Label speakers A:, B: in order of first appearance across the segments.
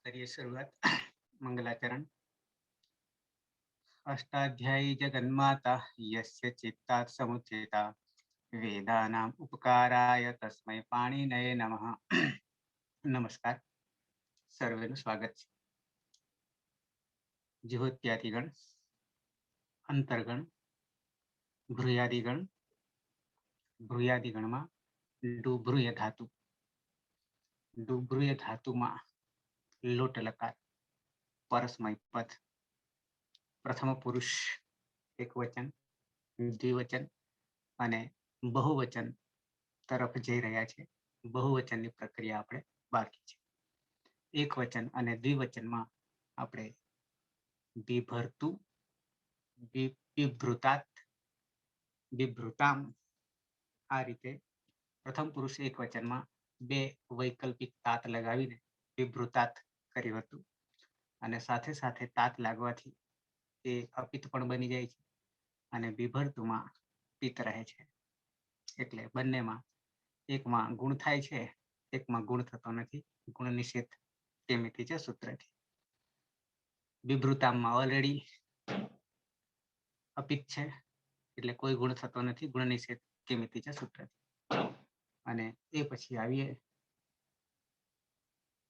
A: करिए शुरुआत। मंगलाचरण। अष्टाध्यायी जगन्माता यस्य चित्तात् समुच्चेता वेदानाम् उपकाराय तस्मै पाणिनये नमः। नमस्कार, સર્વેનું સ્વાગત છે. જ્યોત્યાદિગણ, અંતર્ગણ, ભ્રુયાદિગણ. ભ્રુયાદિગણમાં ડુભ્રુય ધાતુ. ડુભ્રુય ધાતુમાં લોટ લકાર, પરસ્મય પદ, પ્રથમ પુરુષ એકવચન, દ્વિવચન અને બહુવચન તરફ જઈ રહ્યા છે. બહુવચનની પ્રક્રિયા આપણે બાકી છે. એકવચન અને દ્વિવચનમાં આપણે બિભર્તુ, બિભૃતાત, બિભૃતામ આ રીતે પ્રથમ પુરુષ એકવચનમાં બે વૈકલ્પિક તાત લગાવીને બિભૃતાત કર્યું હતું અને સાથે સાથે તાત લાગવાથી એ અપિત પણ બની જાય છે અને બિભર્તુમાં પિત રહે છે. એટલે બંનેમાં એકમાં ગુણ થાય છે, એકમાં ગુણ થતો નથી. ગુણ નિષેધ કેમિતિ છે સૂત્રથી. બિભૃતામાં ઓલરેડી અપિત છે એટલે કોઈ ગુણ થતો નથી. ગુણ નિષેધ કેમિતિ છે સૂત્રથી. અને એ પછી આવીએ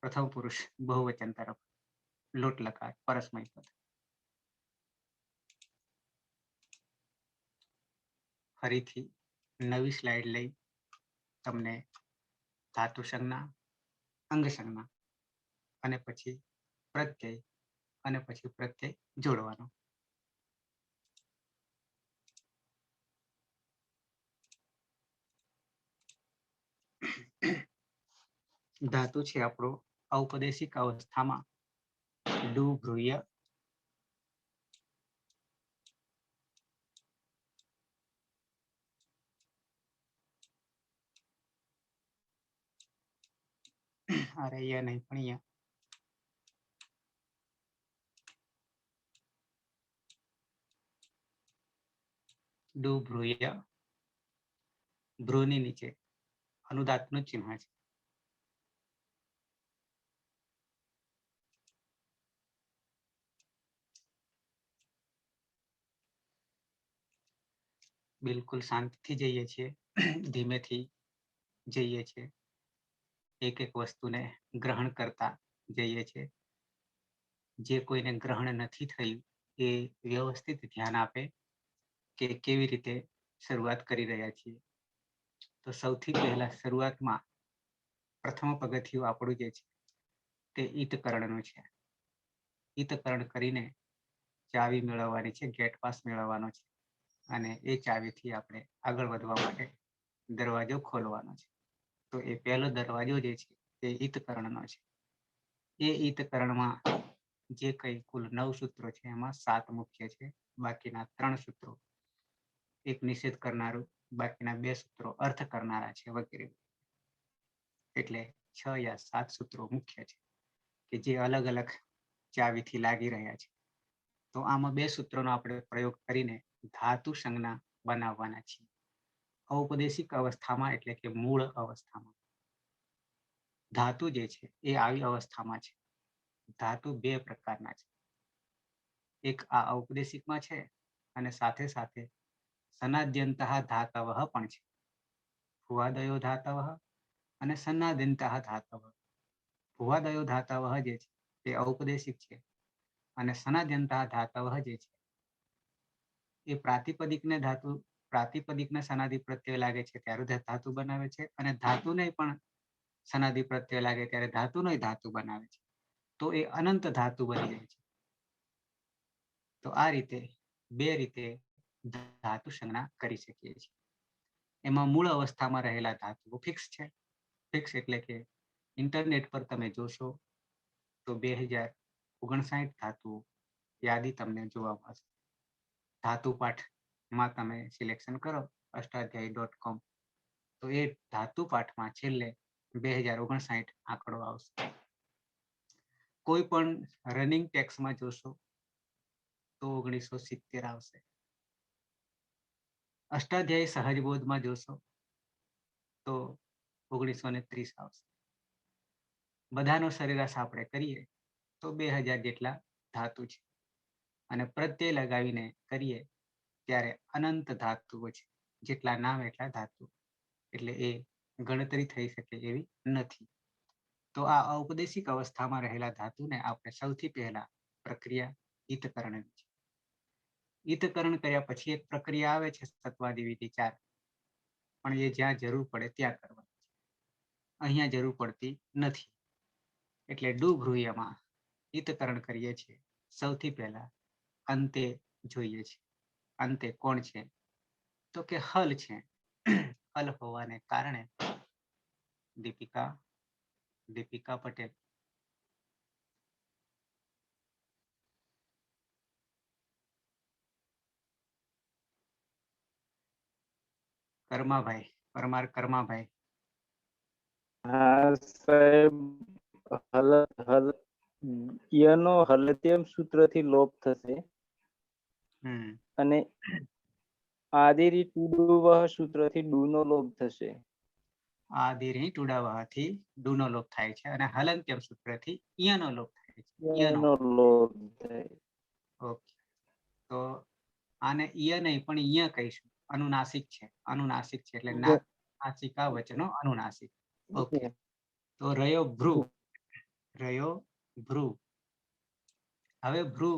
A: પ્રથમ પુરુષ બહુવચન તરફ. લોટ લકાર, પરસ્મય પદ. ફરીથી નવી સ્લાઇડ લઈ તમને ધાતુ સંજ્ઞા, અંગ સંજ્ઞા અને પછી પ્રત્યય અને પછી પ્રત્યય જોડવાનો. ધાતુ છે આપણો ઔપદેશિક અવસ્થામાં ડુભ્રુય, અરે અહીંયા નહીં પણ અહીંયા ડુભ્રુય. ભ્રુની નીચે અનુદાતનું ચિહ્ન છે. બિલકુલ શાંતિથી જઈએ છીએ, ધીમેથી જઈએ છીએ. એક એક વસ્તુને ગ્રહણ કરતા જઈએ છીએ. જે કોઈને ગ્રહણ નથી થયું એ વ્યવસ્થિત ધ્યાન આપે કે કેવી રીતે શરૂઆત કરી રહ્યા છીએ. તો સૌથી પહેલા શરૂઆતમાં પ્રથમ પગથિયું આપણું જે છે તે ઈતકરણનું છે. ઈતકરણ કરીને ચાવી મેળવવાની છે, ગેટ પાસ મેળવવાનો છે અને એ ચાવીથી આપણે આગળ વધવા માટે દરવાજો ખોલવાનો છે. તો એ પહેલો દરવાજો જે છે તે ઈતકરણનો છે. એ ઈતકરણમાં જે કંઈ કુલ 9 સૂત્રો છે એમાં 7 મુખ્ય છે. બાકીના 3 સૂત્રો એક નિષેધ કરનારું, બાકીના 2 સૂત્રો અર્થ કરનારા છે વગેરે. એટલે 6 યા 7 સૂત્રો મુખ્ય છે કે જે અલગ અલગ ચાવીથી લાગી રહ્યા છે. તો આમાં 2 સૂત્રોનો આપણે પ્રયોગ કરીને ધાતુ સંજ્ઞા બનાવવાના છીએ. ઔપદેશિક અવસ્થામાં એટલે કે મૂળ અવસ્થામાં ધાતુ જે છે એ આવી અવસ્થામાં છે. ધાતુ 2 પ્રકારના છે. એક આ ઔપદેશિકમાં છે અને સાથે સાથે સનાદ્યંતઃ ધાતવઃ પણ છે. ભુવાદયો ધાતવઃ અને સનાદ્યંતઃ ધાતવઃ. ભુવાદયો ધાતવઃ જે છે તે ઔપદેશિક છે અને સનાદ્યંતઃ ધાતવઃ જે છે એ પ્રાતિપદિકને ધાતુ, પ્રાતિપદિકને સનાદિ પ્રત્યય લાગે છે ત્યારે ધાતુ બનાવે છે અને ધાતુને પણ સનાદિ પ્રત્યય લાગે ત્યારે ધાતુનો ધાતુ બનાવે છે. તો એ અનંત ધાતુ બની જાય છે. તો આ રીતે 2 રીતે ધાતુ સંજ્ઞા કરી શકીએ છીએ. એમાં મૂળ અવસ્થામાં રહેલા ધાતુઓ ફિક્સ છે. ફિક્સ એટલે કે ઇન્ટરનેટ પર તમે જોશો તો 2059 ધાતુઓ યાદી તમને જોવા મળશે. ધાતુ પાઠમાં તમે સિલેક્શન કરો અષ્ટાધ્યાયી.com તો એ ધાતુ પાઠમાં છેલ્લે 2059 આંકડો આવશે. કોઈ પણ રનિંગ ટેક્સમાં જોશો તો 1970 આવશે. અષ્ટાધ્યાયી સહજબોધમાં જોશો તો 1930 આવશે. બધાનો સરેરાશ આપણે કરીએ તો 2000 જેટલા ધાતુ છે. અને પ્રત્યય લગાવીને કરીએ ત્યારે અનંત ધાતુઓ છે. જેટલા નામ એટલા ધાતુ. એટલે એ ગણતરી થઈ શકે એવી નથી. તો આ ઔપદેશિક અવસ્થામાં રહેલા ધાતુને આપણે સૌથી પહેલા પ્રક્રિયા ઈતકરણ છે. ઈતકરણ કર્યા પછી એક પ્રક્રિયા આવે છે સત્વાદી વિધિ 4, પણ એ જ્યાં જરૂર પડે ત્યાં કરવાની છે. અહીંયા જરૂર પડતી નથી. એટલે ડુભૃયમાં ઈતકરણ કરીએ છીએ. સૌથી પહેલા અંતે જોઈએ છે. અંતે કોણ છે? તો કે હલ છે. હલ હોવાને કારણે દીપિકા પટેલ. કર્માભાઈ, પરમાર કર્માભાઈ.
B: હા સાહેબ, યનો હલત્યમ સૂત્રથી લોપ થશે અને આદિરી ટુડુવહ સૂત્રથી ડુનો લોપ થશે.
A: આદિરી ટુડાવાથી ડુનો લોપ થાય છે અને હલંત્યમ સૂત્રથી ઈયનો લોપ થાય છે.
B: યનો લોપ થાય.
A: ઓકે. તો આને ઈય નહીં પણ ઈય કહીશું. અનુનાસિક છે. અનુનાસિક છે એટલે નાસિકા વચનો અનુનાસિક. ઓકે. તો રયો ભ્રુ. રયો ભ્રુ. હવે ભ્રુ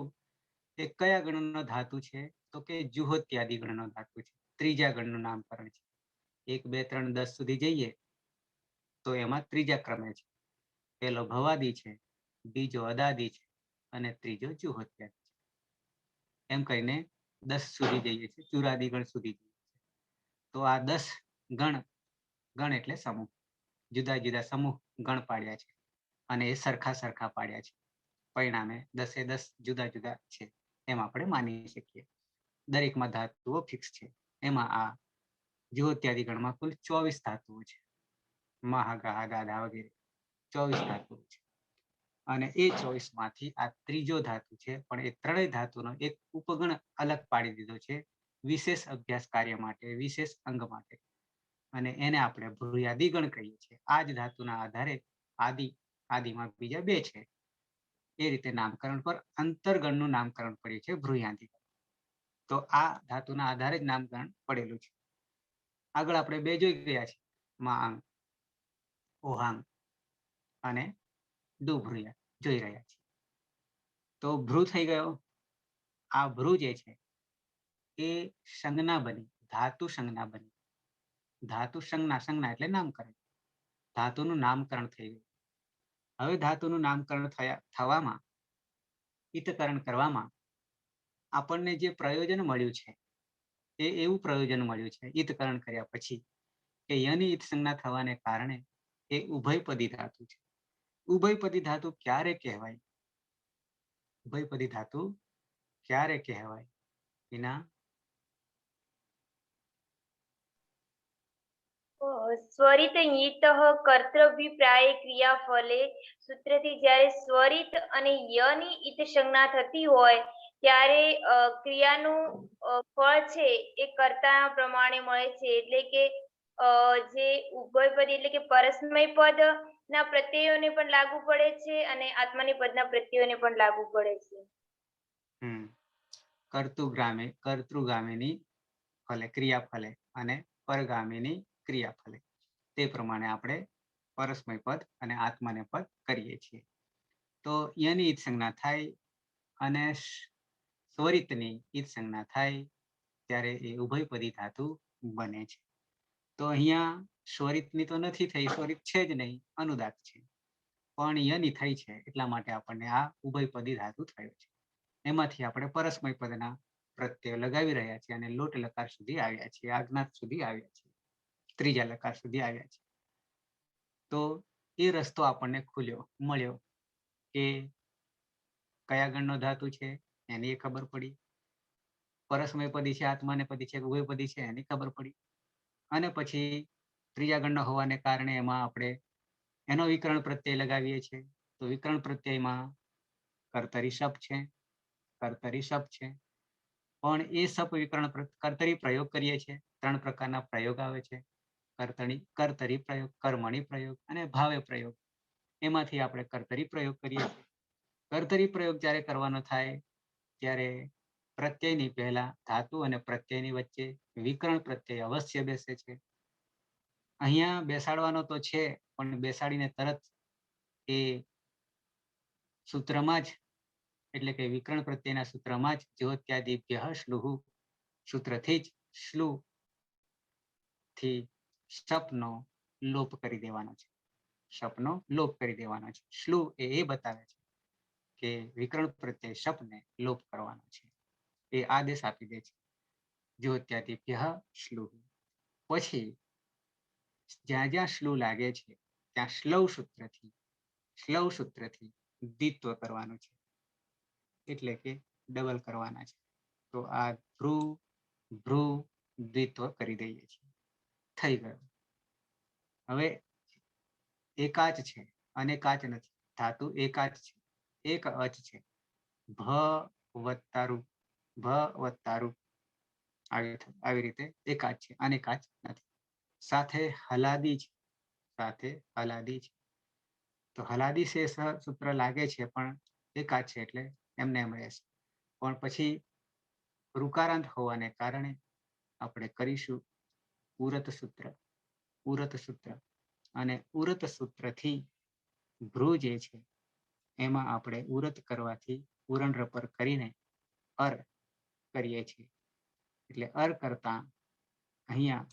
A: એ કયા ગણનો ધાતુ છે? તો કે જુહોત્યાદિ ગણનો ધાતુ છે. ત્રીજા ગણનું નામકરણ છે. 1 2 3 10 સુધી જઈએ તો એમાં ત્રીજા ક્રમે છે. પહેલો ભવાદી છે, બીજો અદાદી છે અને ત્રીજો જુહોત્યાદિ છે. એમ કહીને 10 સુધી જઈએ છીએ, ચુરાદી ગણ સુધી જઈએ છીએ. તો આ 10 ગણ એટલે સમૂહ, જુદા જુદા સમૂહ ગણ પાડ્યા છે અને એ સરખા પાડ્યા છે. પરિણામે 10 એ 10 જુદા જુદા છે એમ આપણે માની શકીએ. દરેકમાં ધાતુઓ ફિક્સ છે. એમાં આ જુહોત્યાદિ ગણમાં કુલ 24 ધાતુઓ છે. મહાગા દાદા વગેરે 24 ધાતુઓ છે. અને એ 24 માંથી આ ત્રીજો ધાતુ છે, પણ એ ત્રણેય ધાતુનો એક ઉપગણ અલગ પાડી દીધો છે વિશેષ અભ્યાસ કાર્ય માટે, વિશેષ અંગ માટે. અને એને આપણે ભ્રુયાદિ ગણ કહીએ છીએ. આ જ ધાતુના આધારે આદિમાં બીજા 2 છે. એ રીતે નામકરણ પર અંતરગણનું નામકરણ પડ્યું છે ભ્રુયાદિ. તો આ ધાતુના આધારે જ નામકરણ પડેલું છે. આગળ આપણે 2 જોઈ ગયા છે, મહાંગ, ઓહાંગ અને ડુભૃયા જોઈ રહ્યા છીએ. તો ભ્રુ થઈ ગયો. આ ભ્રુ જે છે એ સંજ્ઞા બની, ધાતુ સંજ્ઞા બની. ધાતુ સંજ્ઞા એટલે નામકરણ. ધાતુનું નામકરણ થઈ ગયું. હવે ધાતુનું નામકરણ થવામાં, ઈતકરણ કરવામાં આપણને જે પ્રયોજન મળ્યું છે એ એવું પ્રયોજન મળ્યું છે ઈતકરણ કર્યા પછી કે યની ઈત સંજ્ઞા થવાને કારણે એ ઉભયપદી ધાતુ છે. ઉભયપદી ધાતુ ક્યારે કહેવાય? ઉભયપદી ધાતુ ક્યારે કહેવાય? એના
C: સ્વરિત ઈત કર્તવ્યપ્રાય ક્રિયાફલે સૂત્રથી જ્યારે સ્વરિત અને યની ઈત સંજ્ઞા થતી હોય ત્યારે ક્રિયાનું ફળ છે એ કર્તા પ્રમાણે મળે છે. એટલે કે જે ઉભયપદી એટલે કે પરસ્મય પદ ના પ્રત્યયોને પણ લાગુ પડે છે અને આત્માની પદના પ્રત્યયોને પણ લાગુ પડે છે.
A: કર્તૃગામીની ફલે ક્રિયાફલે અને પરગામીની ક્રિયાફલે, તે પ્રમાણે આપણે પરસ્મય પદ અને આત્માને પદ કરીએ છીએ. તો યની ઈત સંજ્ઞા થાય અને સ્વરિતની ઈત સંજ્ઞા થાય ત્યારે એ ઉભયપદી ધાતુ બને છે. તો અહીંયા સ્વરિતની તો નથી થઈ, સ્વરિત છે જ નહીં, અનુદાત છે. પણ યની થઈ છે એટલા માટે આપણને આ ઉભયપદી ધાતુ થયો છે. એમાંથી આપણે પરસ્મય પદના પ્રત્યય લગાવી રહ્યા છીએ અને લોટ લકાર સુધી આવ્યા છીએ, આજ્ઞાત સુધી આવ્યા છીએ, ત્રીજા લકાર સુધી આવ્યા છીએ. તો એ રસ્તો આપણને મળ્યો કે કયા ગણનો ધાતુ છે એની ખબર પડી, પરસ્મય પદી છે, આત્માને પદી છે, ઉભયપદી છે એની ખબર પડી. અને પછી ત્રીજા ગણનો હોવાને કારણે એમાં આપણે એનો વિકરણ પ્રત્યય લગાવીએ છીએ. તો વિકરણ પ્રત્યયમાં કર્તરી સપ છે, પણ એ સપ વિકરણ કર્તરી પ્રયોગ કરીએ છીએ. 3 પ્રકારના પ્રયોગ આવે છે, કર્તરી પ્રયોગ, કર્મણી પ્રયોગ અને ભાવે પ્રયોગ. એમાંથી આપણે કર્તરી પ્રયોગ કરીએ છીએ. કર્તરી પ્રયોગ જ્યારે કરવાનો થાય ત્યારે પ્રત્યયની પહેલા ધાતુ અને પ્રત્યયની વચ્ચે વિકરણ પ્રત્યય અવશ્ય બેસે છે. અહીંયા બેસાડવાનો તો છે, પણ બેસાડીને તરત એ સૂત્રમાં જ એટલે કે વિકરણ પ્રત્યયના સૂત્રમાં જ જ્યોત્યાદિભ્ય શ્લુહુ સૂત્રથી જ શ્લુ થી શપનો લોપ કરી દેવાનો છે. શપનો લોપ કરી દેવાનો છે. શ્લુ એ બતાવે છે કે વિકરણ પ્રત્યય શપને લોપ કરવાનો છે. એ આદેશ આપી દે છે જ્યોત્યાદિભ્ય શ્લુ. પછી જ્યાં જ્યાં શ્લુ લાગે છે ત્યાં શ્લવ સૂત્રથી દ્વિત્વ કરવાનું છે, એટલે કે ડબલ કરવાના છે. તો આ ભ્રુ દ્વિત્વ કરી દઈએ છીએ. થઈ ગયું. હવે એકાચ છે અને કાચ નથી. ધાતુ એકાચ છે, એક અચ છે. ભ વત્તારૂ આવી રીતે એકાચ છે અને કાચ નથી. સાથે હલાદી છે. તો હલાદી શેષ સૂત્ર લાગે છે, પણ એકાચ છે એટલે એમને એમ રહેશે. પણ પછી ઋકારાંત હોવાને કારણે આપણે કરીશું ઉરત સૂત્ર અને ઉરત સૂત્રથી ભ્રુ જે છે એમાં આપણે ઉરત કરવાથી ઉરણ રપર કરીને અર કરીએ છીએ. એટલે અર કરતા અહીંયા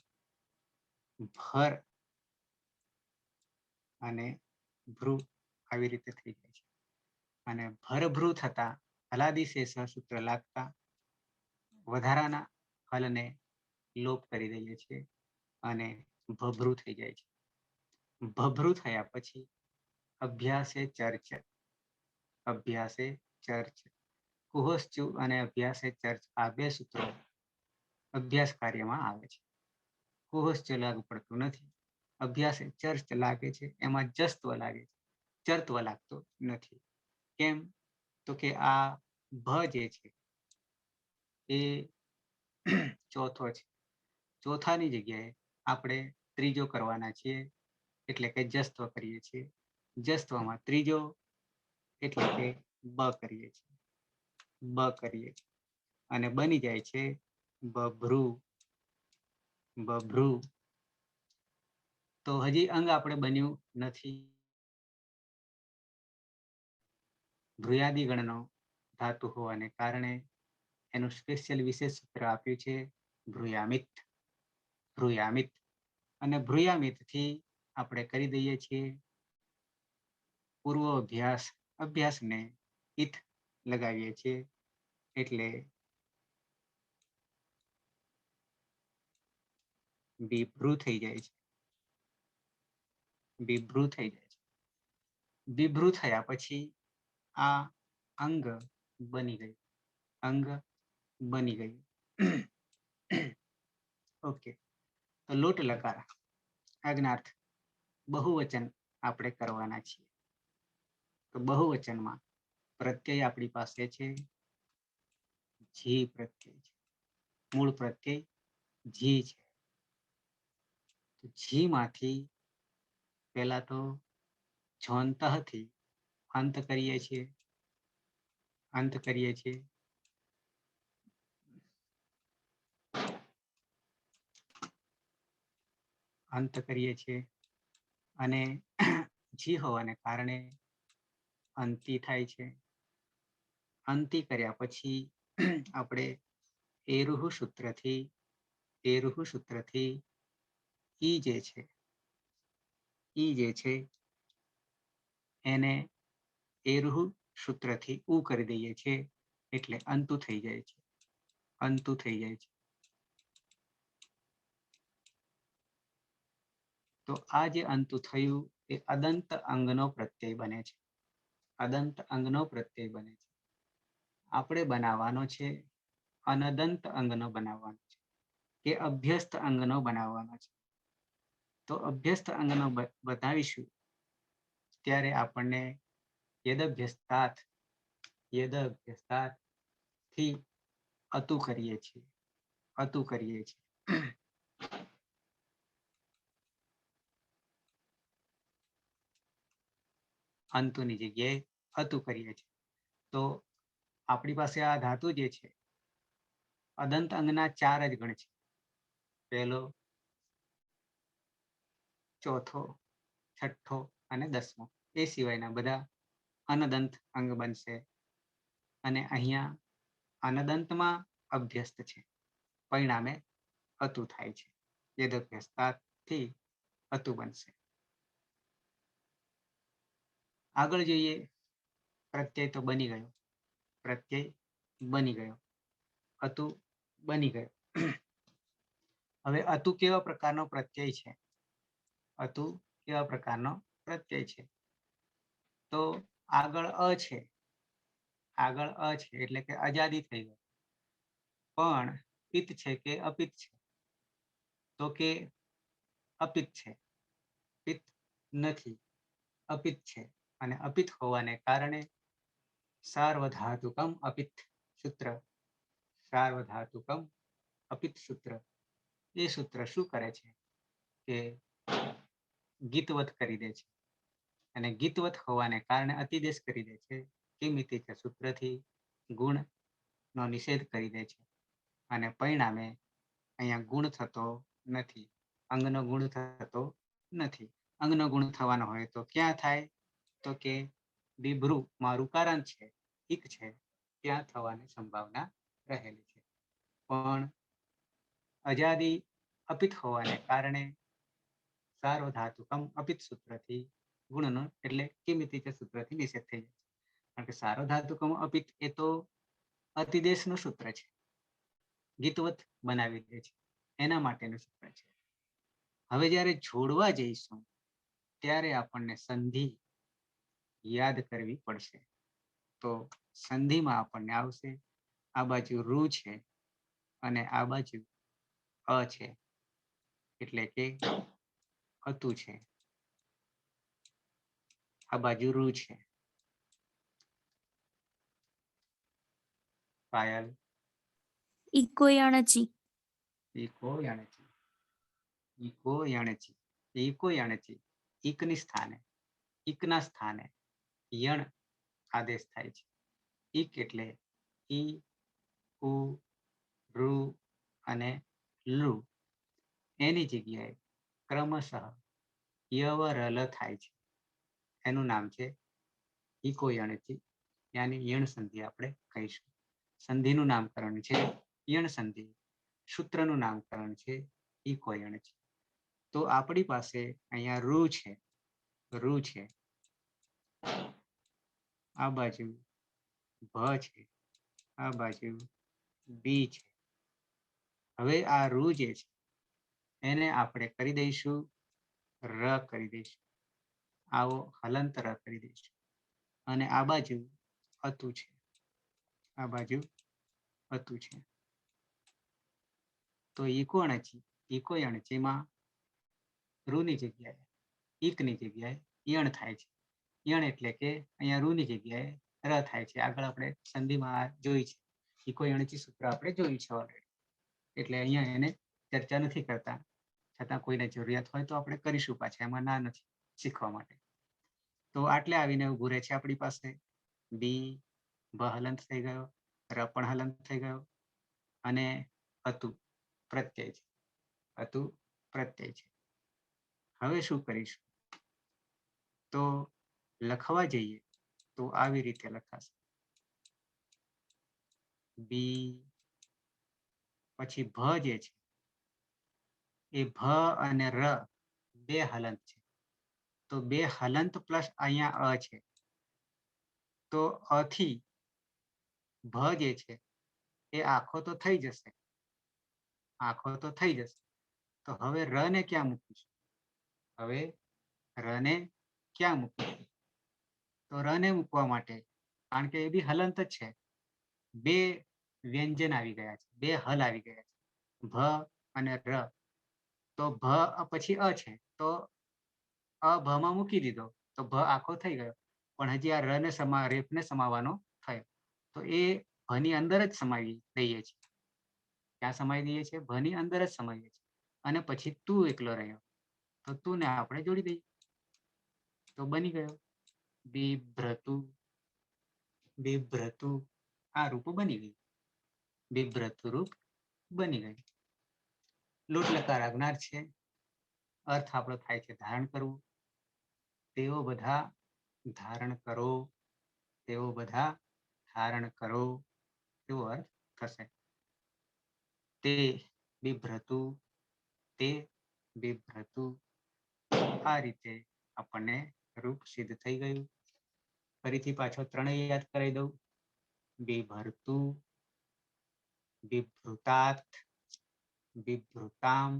A: ભર અને ભ્રુ આવી રીતે થઈ જાય છે. અને ભરભ્રુ થતા હલાદી શેષ સૂત્ર લાગતા વધારાના હલને લોપ કરી દઈએ છીએ અને ભભ્રુ થઈ જાય છે. ભભ્રુ થયા પછી અભ્યાસે ચર્ચ કુહોશ્ચુ અને અભ્યાસે ચર્ચ આ બે સૂત્રો અભ્યાસ કાર્યમાં આવે છે. કુહોશ્ચ લાગુ પડતું નથી. અભ્યાસે ચર્ચ લાગે છે, એમાં જસ્ત્વ લાગે છે, ચર્ત્વ લાગતો નથી. કેમ? તો કે આ ભ જે છે એ ચોથો છે. ચોથાની જગ્યાએ આપણે ત્રીજો કરવાના છીએ, એટલે કે જસ્ત્વ કરીએ છીએ. જસ્ત્વમાં ત્રીજો એટલે કે બ કરીએ છીએ. અને બની જાય છે બભ્રુ. તો હજી અંગ આપણે બન્યું નથી. ભ્રુયાદિ ગણનો ધાતુ હોવાને કારણે એનું સ્પેશિયલ વિશેષ સૂત્ર આપ્યું છે ભ્રુયામિત. અને ભ્રુયામિતથી આપણે કરી દઈએ છીએ પૂર્વ અભ્યાસને ઇથ લગાવીએ છીએ, એટલે વિભ્રુ થઈ જાય છે. વિભ્રુ થયા પછી આ અંગ બની ગયું. ઓકે. તો લોટ લકાર આજ્ઞાર્થ બહુવચન આપણે કરવાના છીએ. તો બહુવચનમાં પ્રત્યય આપણી પાસે છે જી પ્રત્યય છે. મૂળ પ્રત્યય જી છે. જી માંથી પહેલા તો છોંતઃથી અંત કરીએ છીએ. અને જી હોવાને કારણે અંતિ થાય છે. અંતિ કર્યા પછી આપણે એરુહુ સૂત્રથી ઈ જે છે એને એરુહુ સૂત્રથી ઉ કરી દઈએ છીએ, એટલે અંતુ થઈ જાય છે. તો આ જે અંતુ થયું એ અદંત અંગનો પ્રત્યય બને છે. આપણે બનાવવાનો છે અનદંત અંગનો બનાવવાનો છે કે અભ્યસ્ત અંગનો બનાવવાનો છે. તો અભ્યસ્ત અંગનો બતાવીશું ત્યારે આપણને યદભ્યસ્તાત થી અતુ કરીએ છીએ. અંતુની જગ્યાએ અતુ કરીએ છીએ. તો આપણી પાસે આ ધાતુ જે છે અદંત અંગના 4 જ ગણ છે. પહેલો, ચોથો, છઠ્ઠો અને 10મો. એ સિવાયના બધા અનદંત અંગ બનશે. અને અહીંયા અનદંતમાં અભ્યસ્ત છે, પરિણામે અતુ થાય છે. યદભ્યસ્તાથી અતુ બનશે. આગળ જોઈએ, પ્રત્યય તો બની ગયો, પ્રત્યય બની ગયો, અતુ બની ગયો. હવે અતુ કેવા પ્રકારનો પ્રત્યય છે? અતુ કેવા પ્રકારનો પ્રત્યય છે? તો આગળ અ છે, આગળ અ છે એટલે કે આજાદી થઈ ગઈ. પણ પિત્ત છે કે અપિત્ત છે? તો કે અપિત્ત છે, પિત્ત નથી, અપિત્ત છે. અને અપિત્ત હોવાને કારણે સાર્વધાતુકમ અપિત્ત સૂત્ર, સાર્વધાતુકમ અપિત્ત સૂત્ર. એ સૂત્ર શું કરે છે કે ગીતવત કરી દે છે. અને ગીતવત હોવાને કારણે અતિદેશ કરી દે છે. કિમિતિ કે સૂત્રથી ગુણનો નિષેધ કરી દે છે. અને પરિણામે અહીંયા ગુણ થતો નથી, અંગનો ગુણ થતો નથી. અંગનો ગુણ થવાનો હોય તો ક્યાં થાય? તો કે બિભ્રુ મારું કારણ છે, ઇક છે, ત્યાં થવાની સંભાવના રહેલી છે. પણ અજાદી અપિત હોવાને કારણે સાર્વધાતુકમ અપિત સૂત્રથી ગુણનો એટલે કિમિતિ સૂત્રથી નિષેધ થઈ જાય છે. કારણ કે સાર્વધાતુકમ અપિત એ તો અતિદેશનું સૂત્ર છે, ગીતવત બનાવી દે છે, એના માટેનું સૂત્ર છે. હવે જ્યારે જોડવા જઈશું ત્યારે આપણને સંધિ યાદ કરવી પડશે. તો સંધિમાં આપણને આવશે, આ બાજુ રૂ છે અને આ બાજુ અ છે, એટલે કે અતુ છે, આ બાજુ રૂ છે. પાયલ?
D: ઇકો યણચી.
A: ઇકો યણચી, ઇકો યણચી, ઇકો યણચી. ઇકની સ્થાને, ઇકના સ્થાને યણ આદેશ થાય છે. ઇક એટલે ઈ, ઉ, ઋ અને લૃ. એની જગ્યાએ ક્રમશઃ ય વ ર લ થાય છે. એનું નામ છે ઇકો યણચી, યાની યણ સંધિ આપણે કહીશું. સંધિનું નામકરણ છે યણ સંધિ, સૂત્રનું નામકરણ છે ઇકો યણચી. તો આપણી પાસે અહીંયા રૂ છે, રૂ છે, આ બાજુ ભ છે, આ બાજુ બી છે. હવે આ રૂ જે છે એને આપણે કરી દઈશું ર કરી દઈશું, આવો હલંત ર કરી દઈશું. અને આ બાજુ અતુ છે, આ બાજુ અતુ છે. તો ઇકો યણચીમાં રૂની જગ્યાએ ઇકની જગ્યાએ યણ થાય છે. યણ એટલે કે અહીંયા રૂની જગ્યાએ ર થાય છે. આગળ આપણે સંધિમાં જોઈ છે, ઇકો યણચી સૂત્ર આપણે જોયું છે ઓલરેડી, એટલે અહીંયા એને ચર્ચા નથી કરતા. છતાં કોઈને જરૂરિયાત હોય તો આપણે કરીશું પાછા, એમાં ના નથી શીખવા માટે. તો આટલે આવીને ઊભું રહે છે આપણી પાસે બી, ભ હલંત થઈ ગયો, ર પણ હલંત થઈ ગયો, અને અતુ પ્રત્યય છે, અતુ પ્રત્યય છે. હવે શું કરીશું? તો લખવા જઈએ તો આવી રીતે લખાશે, બી પછી ભ જે છે એ ભ અને ર બે હલંત છે. તો બે હલંત પ્લસ અહીંયા અ છે, તો અ થી ભ જે છે એ આખો તો થઈ જશે, આખો તો થઈ જશે. તો હવે ર ને ક્યાં મૂકીશું? હવે ર ને ક્યાં મૂકીશું? તો ર ને મૂકવા માટે, કારણ કે એ બી હલંત જ છે, બે વ્યંજન આવી ગયા છે, બે હલ આવી ગયા છે, ભ અને ર. તો ભ પછી અ છે, તો અ ભ માં મૂકી દીધો તો ભ આખો થઈ ગયો. પણ હજી આ ર ને રેફને સમાવવાનો થયો, તો એ ભની અંદર જ સમાવી દઈએ છીએ. ક્યાં સમાવી દઈએ છીએ? ભની અંદર જ સમાવીએ છીએ. અને પછી તું એકલો રહ્યો, તો તું ને આપણે જોડી દઈએ, તો બની ગયો બિભ્રતુ, બિભ્રતુ આ રૂપ બની ગયું. બિભ્રતુ રૂપ બની ગયું. લોટ લકાર આગનાર છે. અર્થ આપણો થાય છે ધારણ કરવું. તેઓ બધા ધારણ કરો. તેઓ બધા ધારણ કરો એવો અર્થ થશે. તે બિભ્રતુ, તે બિભ્રતુ આ રીતે આપણને રૂપ સિદ્ધ થઈ ગયું. ફરીથી પાછો ત્રણેય યાદ કરાવી દઉં. બિભર્તુ, બિભૃતાત, બિભૃતામ,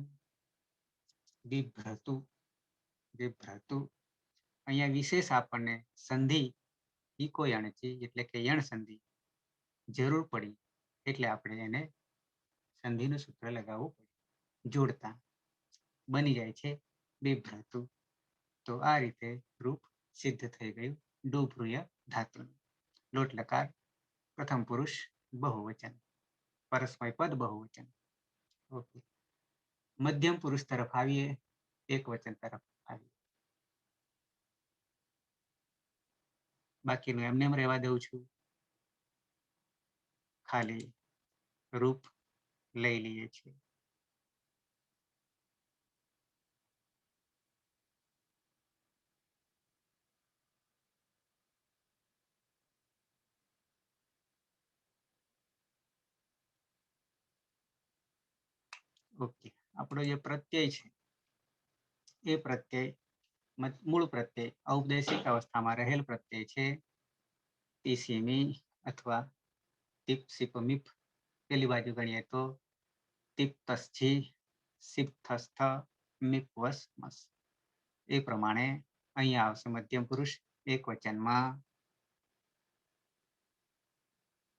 A: બિભ્રતુ, બિભ્રતુ. અહીંયા વિશેષ આપણને સંધિ ઈકો યણચી એટલે કે યણ સંધિ જરૂર પડી એટલે આપણે એને સંધિનું સૂત્ર લગાવવું પડે. જોડતા બની જાય છે બિભ્રતુ. તો આ રીતે રૂપ સિદ્ધ થઈ ગયું ડુભૃય ધાતુનું. લોટ લકાર પ્રથમ પુરુષ બહુવચન, પરસ્મય પદ બહુવચન. ઓકે, મધ્યમ પુરુષ તરફ આવીએ, એક વચન તરફ આવીએ. બાકીનું એમને એમ રહેવા દઉં છું. ખાલી રૂપ લઈ લઈએ છીએ. ઓકે, આપણો જે પ્રત્યય છે એ પ્રત્યય મૂળ પ્રત્યય ઔપદેશિક અવસ્થામાં રહેલ પ્રત્યય છે. ટીસીમી અથવા ટીપ સિપ મિપ. પેલી બાજુ ગણીએ તો ટીપ તસ્છી, સિપ થસ્થ, મિપ વસ મસ. એ પ્રમાણે અહીંયા આવશે મધ્યમ પુરુષ એક વચનમાં.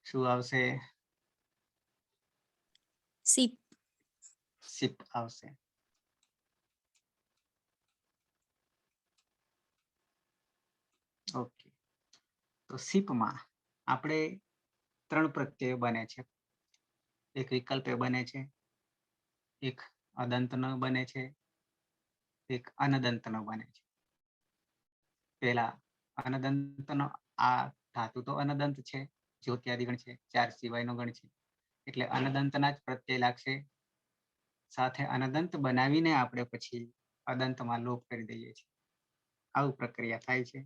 A: શું આવશે?
D: સિપ.
A: સિપ આવશે. ઓકે, તો સિપમાં આપણે ત્રણ પ્રત્યય બને છે. એક વિકલ્પે બને છે, એક અદંતનો બને છે, એક અનદંતનો બને છે. પેલા અનદંતનો આ ધાતુ તો અનદંત છે, જ્યોત્યાદિ ગણ છે, ચાર સિવાયનો ગણ છે, એટલે અનદંતના જ પ્રત્યય લાગશે. સાથે અનદંત બનાવીને આપણે પછી અદંતમાં લોપ કરી દઈએ છીએ. આવું પ્રક્રિયા થાય છે.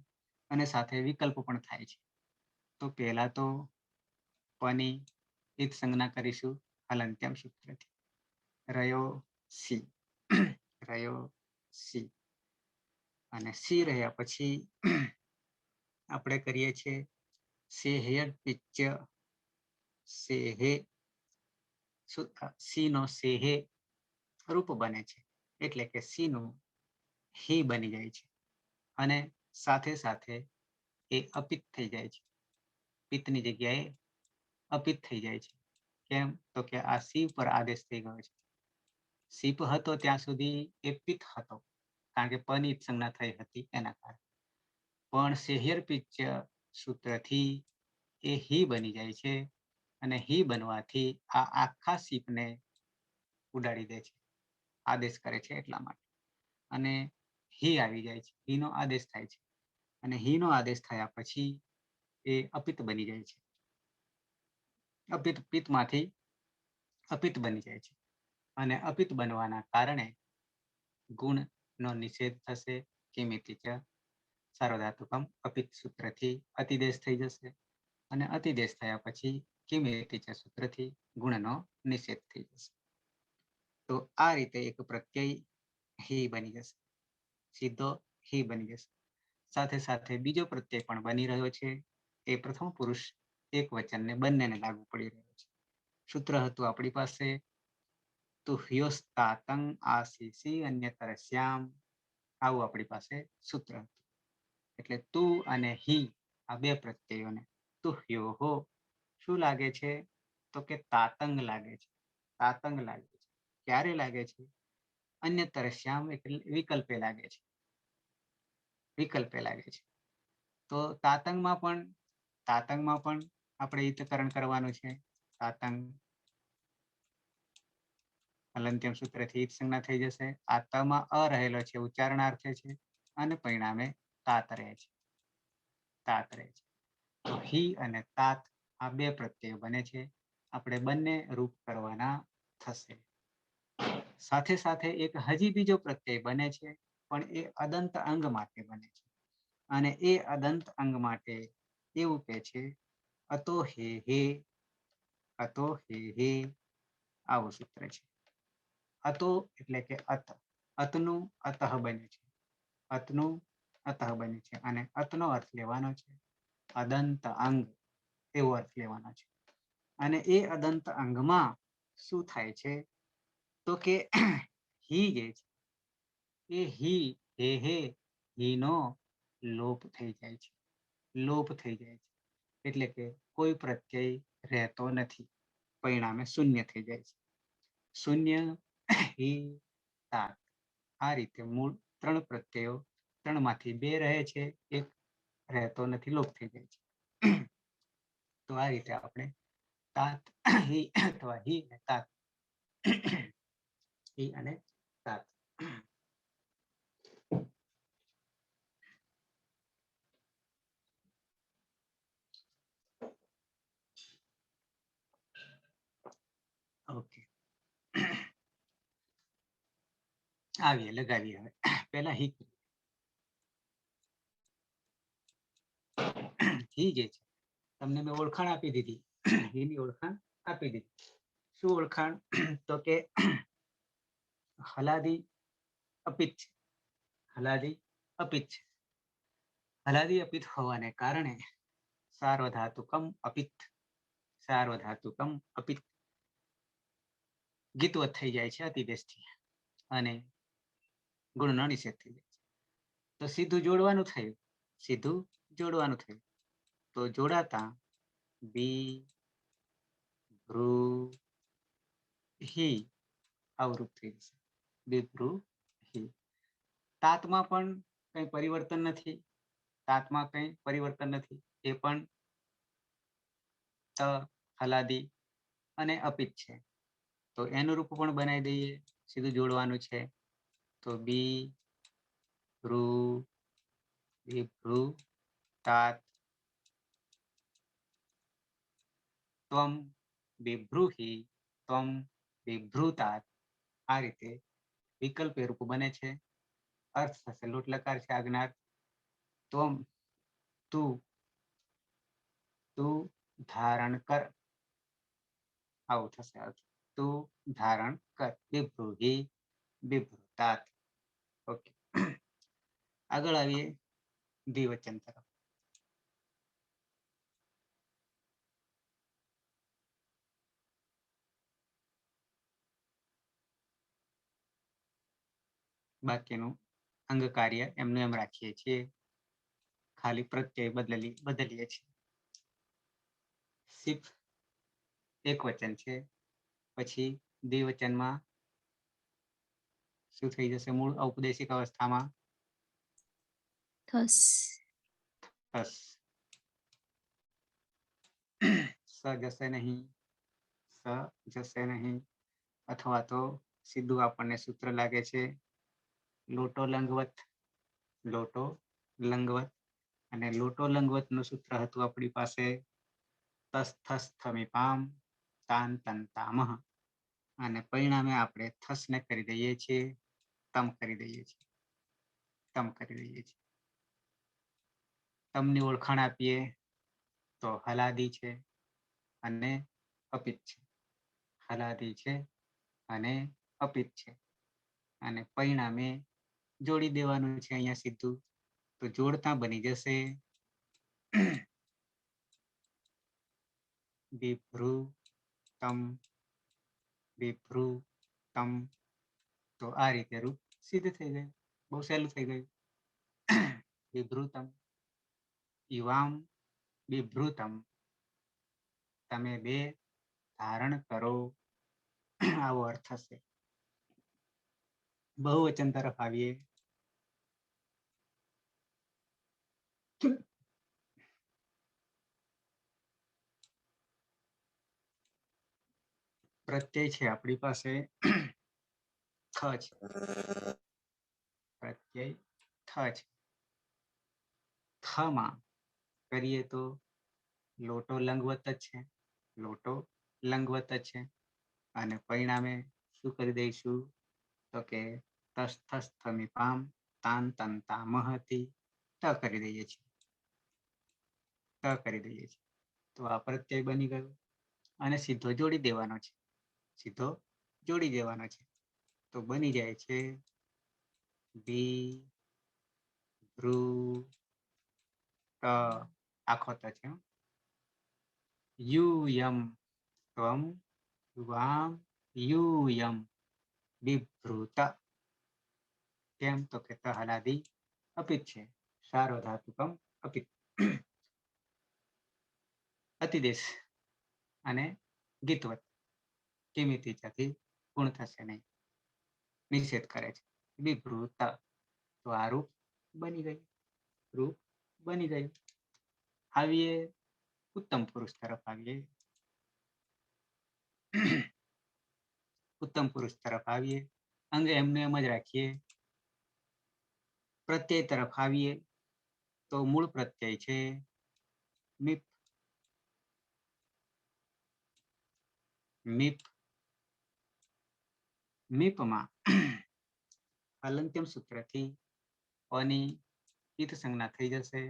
A: અને સાથે વિકલ્પ પણ થાય છે. તો પહેલા તો પની ઈત સંજ્ઞા કરીશું હલંત્યમ સૂત્રથી. રયો સી, રયો સી. અને સી રહ્યા પછી આપણે કરીએ છીએ સેહય પિચ્ય, સેહે. સી નો સેહે રૂપ બને છે એટલે કે સી નું હી બની જાય છે. અને સાથે સાથે એ અપિત થઈ જાય છે. પિત્તની જગ્યાએ અપિત થઈ જાય છે. કેમ? તો કે આ સી પર આદેશ થઈ ગયો છે. સીપ હતો ત્યાં સુધી એ પિત્ત હતો, કારણ કે પની સંજ્ઞા થઈ હતી એના કારણે. પણ સેહ્યર પિચ્ય સૂત્રથી એ હી બની જાય છે. અને હી બનવાથી આ આખા સીપને ઉડાડી દે છે, આદેશ કરે છે એટલા માટે. અને હી આવી જાય છે, હીનો આદેશ થાય છે. અને હીનો આદેશ થયા પછી એ અપિત બની જાય છે. અપિત પિત્તમાંથી અપિત બની જાય છે. અને અપિત બનવાના કારણે ગુણનો નિષેધ થશે. કિમિતિ ચ સાર્વધાતુકમ અપિત સૂત્રથી અતિદેશ થઈ જશે. અને અતિદેશ થયા પછી કિમિતિ ચ સૂત્રથી ગુણનો નિષેધ થઈ જશે. તો આ રીતે એક પ્રત્યય હી બની જશે, સીધો હી બની જશે. સાથે સાથે બીજો પ્રત્યય પણ બની રહ્યો છે. એ પ્રથમ પુરુષ એક વચનને બંનેને લાગુ પડી રહ્યો છે. સૂત્ર હતું આપણી પાસે તુહ્યોસ્તાતંગ આસીસી અન્યતર શ્યામ. આવું આપણી પાસે સૂત્ર હતું. એટલે તું અને હી આ બે પ્રત્યયોને તુહ્યો હો શું લાગે છે? તો કે તાતંગ લાગે છે. તાતંગ લાગે છે. ક્યારે લાગે છે? અન્યતર શ્યામ એટલે વિકલ્પે લાગે છે. વિકલ્પે લાગે છે. તો તાતંગમાં પણ આપણે ઈતકરણ કરવાનું છે. તાતંગ હલંત્યમ સૂત્રથી ઈત સંજ્ઞા થઈ જશે. આ તમાં અ રહેલો છે, ઉચ્ચારણાર્થે છે. અને પરિણામે તાત રહે છે. તાત રહે છે. તો હી અને તાત આ બે પ્રત્યય બને છે. આપણે બંને રૂપ કરવાના થશે. સાથે સાથે એક હજી બીજો પ્રત્યય બને છે, પણ એ અદંત અંગ માટે બને છે. અને એ અદંત અંગ માટે એવું કે છે અતો હે હે, અતો હે હે, આવું સૂત્ર છે. અતો એટલે કે અત, અતનું અતઃ બને છે, અતનું અતઃ બને છે. અને અતનો અર્થ લેવાનો છે અદંત અંગ, એવો અર્થ લેવાનો છે. અને એ અદંત અંગમાં શું થાય છે તો કે હી જે છે એ હી હે હે હીનો લોપ થઈ જાય છે, લોપ થઈ જાય છે. એટલે કે કોઈ પ્રત્યય રહેતો નથી, પરિણામે શૂન્ય થઈ જાય છે. શૂન્ય, હી, તાત, આ રીતે મૂળ ત્રણ પ્રત્યયો, ત્રણમાંથી બે રહે છે, એક રહેતો નથી, લોપ થઈ જાય છે. તો આ રીતે આપણે તાત, હી અથવા હી અને તાત, હી અને તાત. ઓકે, આવીએ લગાવીએ. હવે પેલા હી હી જે છે તમને મેં ઓળખાણ આપી દીધી, હીની ઓળખાણ આપી દીધી. શું ઓળખાણ તો કે હલાદી અપિત છે, હલાદી અપિત છે. હલાદી અપિત હોવાને કારણે સાર્વધાતુકમ અપિત, સાર્વધાતુકમ અપિત ગીતવત થઈ જાય છે અતિદેશથી, અને ગુણનો નિષેધ થઈ જાય છે. તો સીધું જોડવાનું થયું, સીધું જોડવાનું થયું. તો જોડાતા બી ભ્રુ હી આવૃત થઈ જશે, બિભ્રુ હી. તાતમાં પણ કઈ પરિવર્તન નથી, તાતમાં કઈ પરિવર્તન નથી, એ પણ ત, હલાદી અને અપિત છે. તો એનું રૂપ પણ બનાવી દઈએ, સીધું જોડવાનું છે. તો બી ભ્રુ વિભ્રુ તાત ત્વમ બિભ્રુહિ ત્વમ બિભ્રુતાત. આ રીતે વિકલ્પ રૂપ બને છે. અર્થ થશે લોટ લકાર છે આજ્ઞાત. ત્વમ તું, તું ધારણ કર, આવું થશે અર્થ. તું ધારણ કર, બિભ્રુહિ બિભ્રુતાત. ઓકે, આગળ આવીએ દ્વિવચન તરફ. બાકીનું અંગ કાર્ય એમનું એમ રાખીએ છીએ, ખાલી પ્રત્યય બદલીએ છીએ. સિફ એક વચન છે, પછી દ્વિવચનમાં શું થઈ જશે? મૂળ ઔપદેશિક અવસ્થામાં
D: થસ,
A: થસ. સ જશે નહીં, સ જશે નહીં. અથવા તો સીધું આપણને સૂત્ર લાગે છે લોટો લંગવત, લોટો લંગવત. અને લોટો લંગવત નું સૂત્ર હતું આપણી પાસે તસ થસ થમીપામ તાન તન તામહ. અને પરિણામે આપણે થસ ને કરી દઈએ છીએ તમ કરી દઈએ છીએ, તમ કરી દઈએ છીએ. તમને ઓળખાણ આપીએ તો હલાદી છે અને અપિત છે, હલાદી છે અને અપિત છે. અને પરિણામે જોડી દેવાનું છે અહીંયા સીધું. તો જોડતા બની જશે વિભ્રુતમ, વિભ્રુતમ. તો આ રીતે રૂપ સિદ્ધ થઈ ગયું, બહુ સહેલું થઈ ગયું. વિભ્રુતમ, યુવામ વિભ્રુતમ, તમે બે ધારણ કરો, આવો અર્થ થશે. બહુવચન તરફ આવીએ. પ્રત્યય છે આપણી પાસે થ છે, પ્રત્યય થ છે. થમાં કરીએ તો લોટો લંગવત જ છે, લોટો લંગવત જ છે. અને પરિણામે શું કરી દઈશું તો કે તસ્થસ્થમી પામ તાન તંતા મહતી ત કરી દઈએ છીએ, ત કરી દઈએ છીએ. તો આ પ્રત્યય બની ગયો અને સીધો જોડી દેવાનો છે, સીધો જોડી દેવાનો છે. તો બની જાય છે બી ભ્રુ ત, આખો ત છે. યુ યમ ત્વમ વામ યુ યમ બિભ્રુત. કેમ તો કે ત હલાદી અપિત છે, સાર્વધાતુકમ અપિત. અતિદેશ અને ગીતવત કિમિતિ જાતિ ગુણ થશે નહીં, નિષેધ કરે છે. બિભ્રુત, તો આ રૂપ બની ગયું, રૂપ બની ગયું. આવીએ ઉત્તમ પુરુષ તરફ આવીએ. ઉત્તમ પુરુષ તરફ આવીએ, અંગે એમને એમ જ રાખીએ. પ્રત્યય તરફ આવીએ તો મૂળ પ્રત્યય છે મિપ, મિપ. મિપમાં હલંત્યમ સૂત્રથી અની પિત્ત સંજ્ઞા થઈ જશે.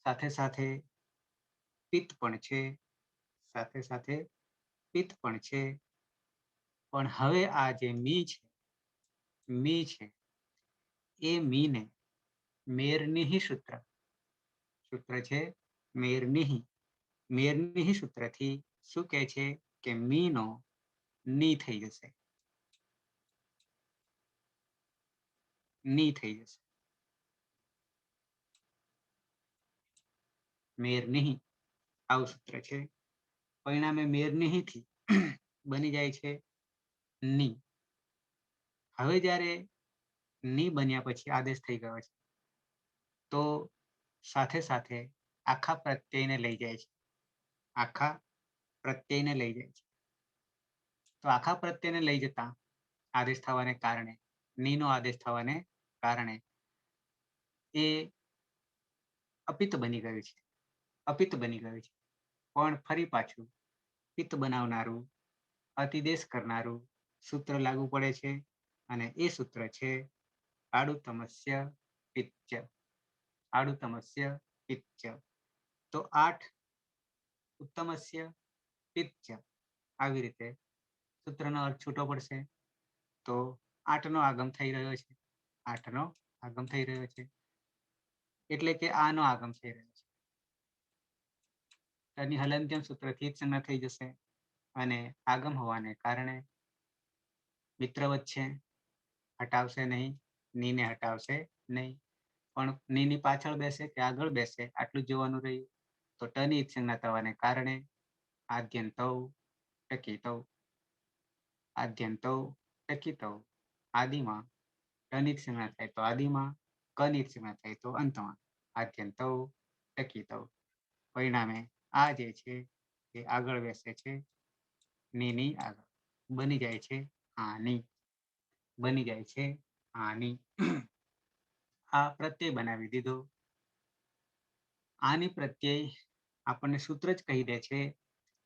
A: સાથે સાથે પિત્ત પણ છે, સાથે સાથે પિત્ત પણ છે. પણ હવે આ જે મી છે, મી છે એ મીને મેરનિહિ સૂત્ર, સૂત્ર છે મેરનિહિ. મેરનિહિ સૂત્રથી શું કહે છે કે મીનો ની થઈ જશે, ની થઈ જશે. મેરનિહિ આવું સૂત્ર છે. પરિણામે મેરનિહિથી બની જાય છે ની. હવે જ્યારે ની બન્યા પછી આદેશ થઈ ગયો છે તો સાથે સાથે આખા પ્રત્યયને લઈ જાય છે, આખા પ્રત્યયને લઈ જાય છે. તો આખા પ્રત્યયને લઈ જતા આદેશ થવાને કારણે, નીનો આદેશ થવાને કારણે એ અપિત બની ગયું છે, અપિત બની ગયું છે. પણ ફરી પાછું પિત્ત બનાવનારું, અતિદેશ કરનારું સૂત્ર લાગુ પડે છે અને એ સૂત્ર છે આડુતમસ્ય પિત્ચ, આડુતમસ્ય પિત્ચ. તો 8 ઉત્તમસ્ય પિત્ચ, આવી રીતે સૂત્રનો અર્થ છૂટો પડશે. તો 8 નો આગમ થઈ રહ્યો છે, 8 નો આગમ થઈ રહ્યો છે, એટલે કે આનો આગમ થઈ રહ્યો છે. તેની હલંત્યમ સૂત્રથી જ સંજ્ઞા થઈ જશે અને આગમ હોવાને કારણે મિત્રવત છે, હટાવશે નહીં, નીને હટાવશે નહીં. પણ નીની પાછળ બેસે કે આગળ બેસે આટલું જ જોવાનું રહ્યું. તો ટની સંજ્ઞા થવાને કારણે આદ્યંતૌ ટકીતૌ, આદ્યંતૌ ટકીતૌ. આદિમાં ટની સંજ્ઞા થાય તો આદિમાં, કની સંજ્ઞા થાય તો અંતમાં. આદ્યંતૌ ટકીતૌ. પરિણામે આ જે છે એ આગળ બેસે છે નીની આગળ, બની જાય છે આની, બની જાય છે આની. આ પ્રત્યય બનાવી દીધો. આની પ્રત્યય આપણને સૂત્ર જ કહી દે છે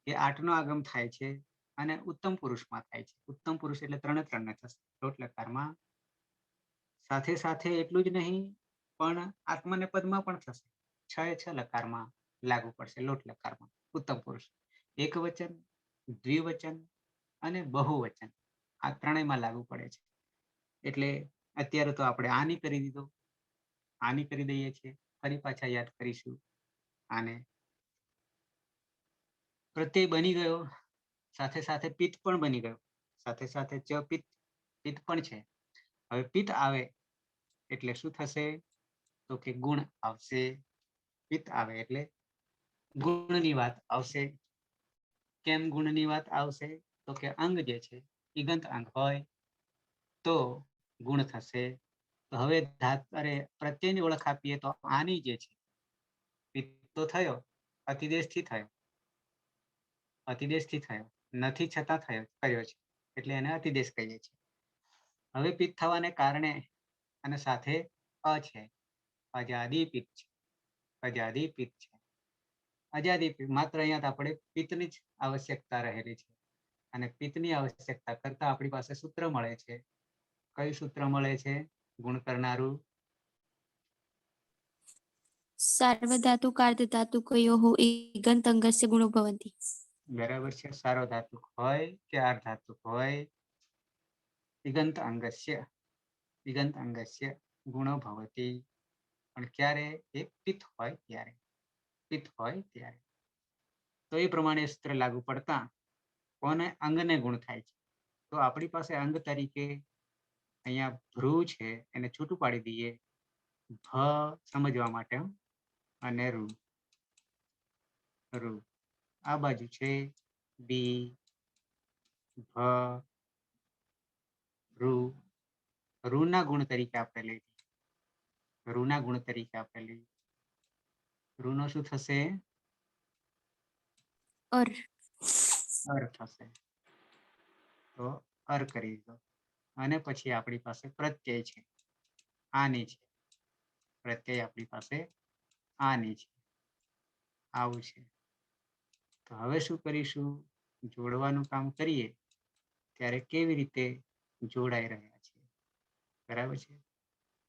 A: કે 8 નો આગમ થાય છે અને ઉત્તમ પુરુષમાં થાય છે. ઉત્તમ પુરુષ એટલે 3 3 થશે લોટ લકારમાં. સાથે સાથે એટલું જ નહીં પણ આત્મનેપદમાં પણ થશે. 6 લકારમાં લાગુ પડશે, લોટ લકારમાં. ઉત્તમ પુરુષ એક વચન, દ્વિવચન અને બહુવચન આ ત્રણેયમાં લાગુ પડે છે. એટલે અત્યારે તો આપણે આની કરી દીધો, આની કરી દઈએ છીએ. ફરી પાછા યાદ કરીશું આને. પ્રત્યય બની ગયો, સાથે સાથે પિત્ત પણ બની ગયો, સાથે સાથે ચ પિત્ત, પિત્ત પણ છે. હવે પિત્ત આવે એટલે શું થશે તો કે ગુણ આવશે. પિત્ત આવે એટલે ગુણની વાત આવશે. કેમ ગુણની વાત આવશે તો કે અંગ જે છે ઈગંત અંગ હોય તો ગુણ થશે. તો હવે પ્રત્યયની ઓળખ આપીએ તો આની જે છે પિત્ત તો થયો, અતિદેશથી થયો, અતિદેશથી થયો, નથી છતાં થયો, કર્યો છે એટલે એને અતિદેશ કહીએ છીએ. હવે પિત્ત થવાને કારણે અને સાથે અ છે, અજાદી પિત્ત છે, અજાદી પિત્ત છે. અજાદી માત્ર અહીંયા આપણે પિત્તની જ આવશ્યકતા રહેલી છે અને પિત્તની આવશ્યકતા કરતા આપણી પાસે સૂત્ર મળે છે. કયું સૂત્ર મળે છે? ગુણ કરનારું
D: સાર્વધાતુકાર્ધધાતુકયોઃ ઇગન્તંગસ્ય ગુણો ભવન્તિ.
A: બરાબર છે. સારો ધાતુક હોય કે અર્ધાતુક હોય, ઇગંત અંગસ્ય ગુણો ભવતી. પણ ક્યારે? એ પિત્ત હોય ત્યારે. તો એ પ્રમાણે સૂત્ર લાગુ પડતા કોને? અંગને ગુણ થાય છે. તો આપણી પાસે અંગ તરીકે અહીંયા ભ્રુ છે, એને છૂટું પાડી દઈએ ભ સમજવા માટે, અને રૂ. આ બાજુ છે બી, ભ, રૂ. રૂના ગુણ તરીકે આપણે લઈ રૂનો શું થશે?
D: અર.
A: અર થશે. તો અર કરી દો. અને પછી આપણી પાસે પ્રત્યય છે, આની છે. પ્રત્યય આપણી પાસે આની છે. આવું છે. તો હવે શું કરીશું? જોડવાનું કામ કરીએ ત્યારે કેવી રીતે જોડાઈ રહ્યા છે, બરાબર છે.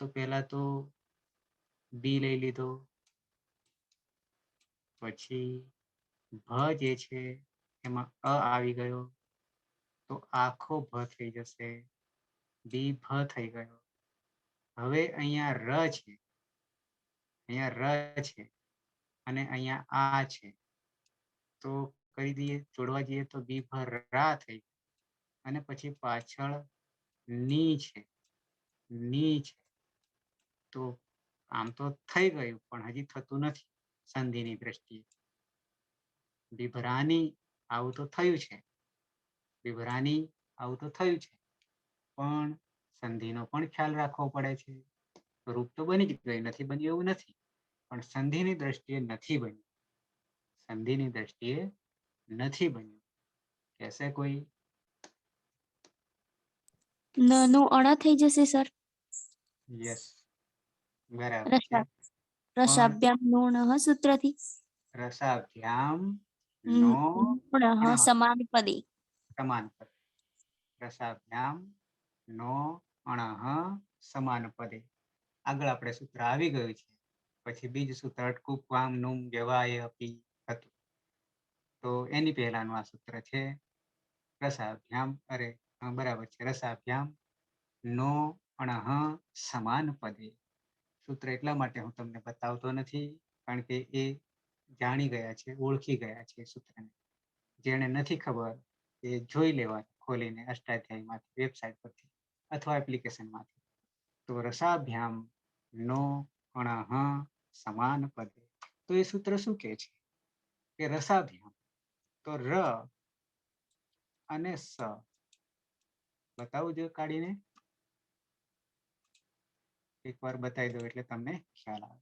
A: તો પહેલા તો બી લઈ લીધો, પછી ભ જે છે એમાં અ આવી ગયો, તો આખો ભ થઈ જશે. બી ભ થઈ ગયો. હવે અહીંયા ર છે, અને અહીંયા આ છે. તો કરી દઈએ, જોડવા જઈએ તો બી ભ રા થઈ. અને પછી પાછળ ની છે. તો આમ તો થઈ ગયું, પણ હજી થતું નથી સંધિની દ્રષ્ટિએ. બિભરાની આવું તો થયું છે, પણ સંધિનો પણ ખ્યાલ રાખવો પડે છે. રૂપ તો બની જ ગઈ, નથી બન્યું એવું નથી, પણ સંધિની દ્રષ્ટિએ નથી બન્યું. કહેશે કોઈ?
D: ન નું અણ થઈ જશે સર.
A: યસ, બરાબર છે.
D: રસાભ્યામ નુણઃ સૂત્રથી
A: રસાભ્યામ નો
D: નુણઃ સમાન પદે.
A: સમાન પદે. રસાભ્યામ નો અણઃ સમાન પદે. આગળ આપણે સૂત્ર આવી ગયું છે. પછી બીજું સૂત્ર અટકું ક્વામ નુમ વ્યવાય અપી હતું. તો એની પહેલાનું આ સૂત્ર છે રસાભ્યામ. બરાબર છે. રસાભ્યામ નો અણઃ સમાન પદે. સૂત્ર એટલા માટે હું તમને બતાવતો નથી, કારણ કે એ જાણી ગયા છે, ઓળખી ગયા છે સૂત્રને. જેને નથી ખબર એ જોઈ લેવા ખોલીને અષ્ટાધ્યાયીમાંથી, વેબસાઇટ પરથી અથવા એપ્લિકેશનમાંથી. તો રસાભ્યામ નો અણઃ સમાન પદે. તો એ સૂત્ર શું કહે છે? કે રસાભ્યામ, તો ર અને સ. બતાવું જોઈએ કાઢીને? એકવાર બતાવી દો એટલે તમને ખ્યાલ આવે.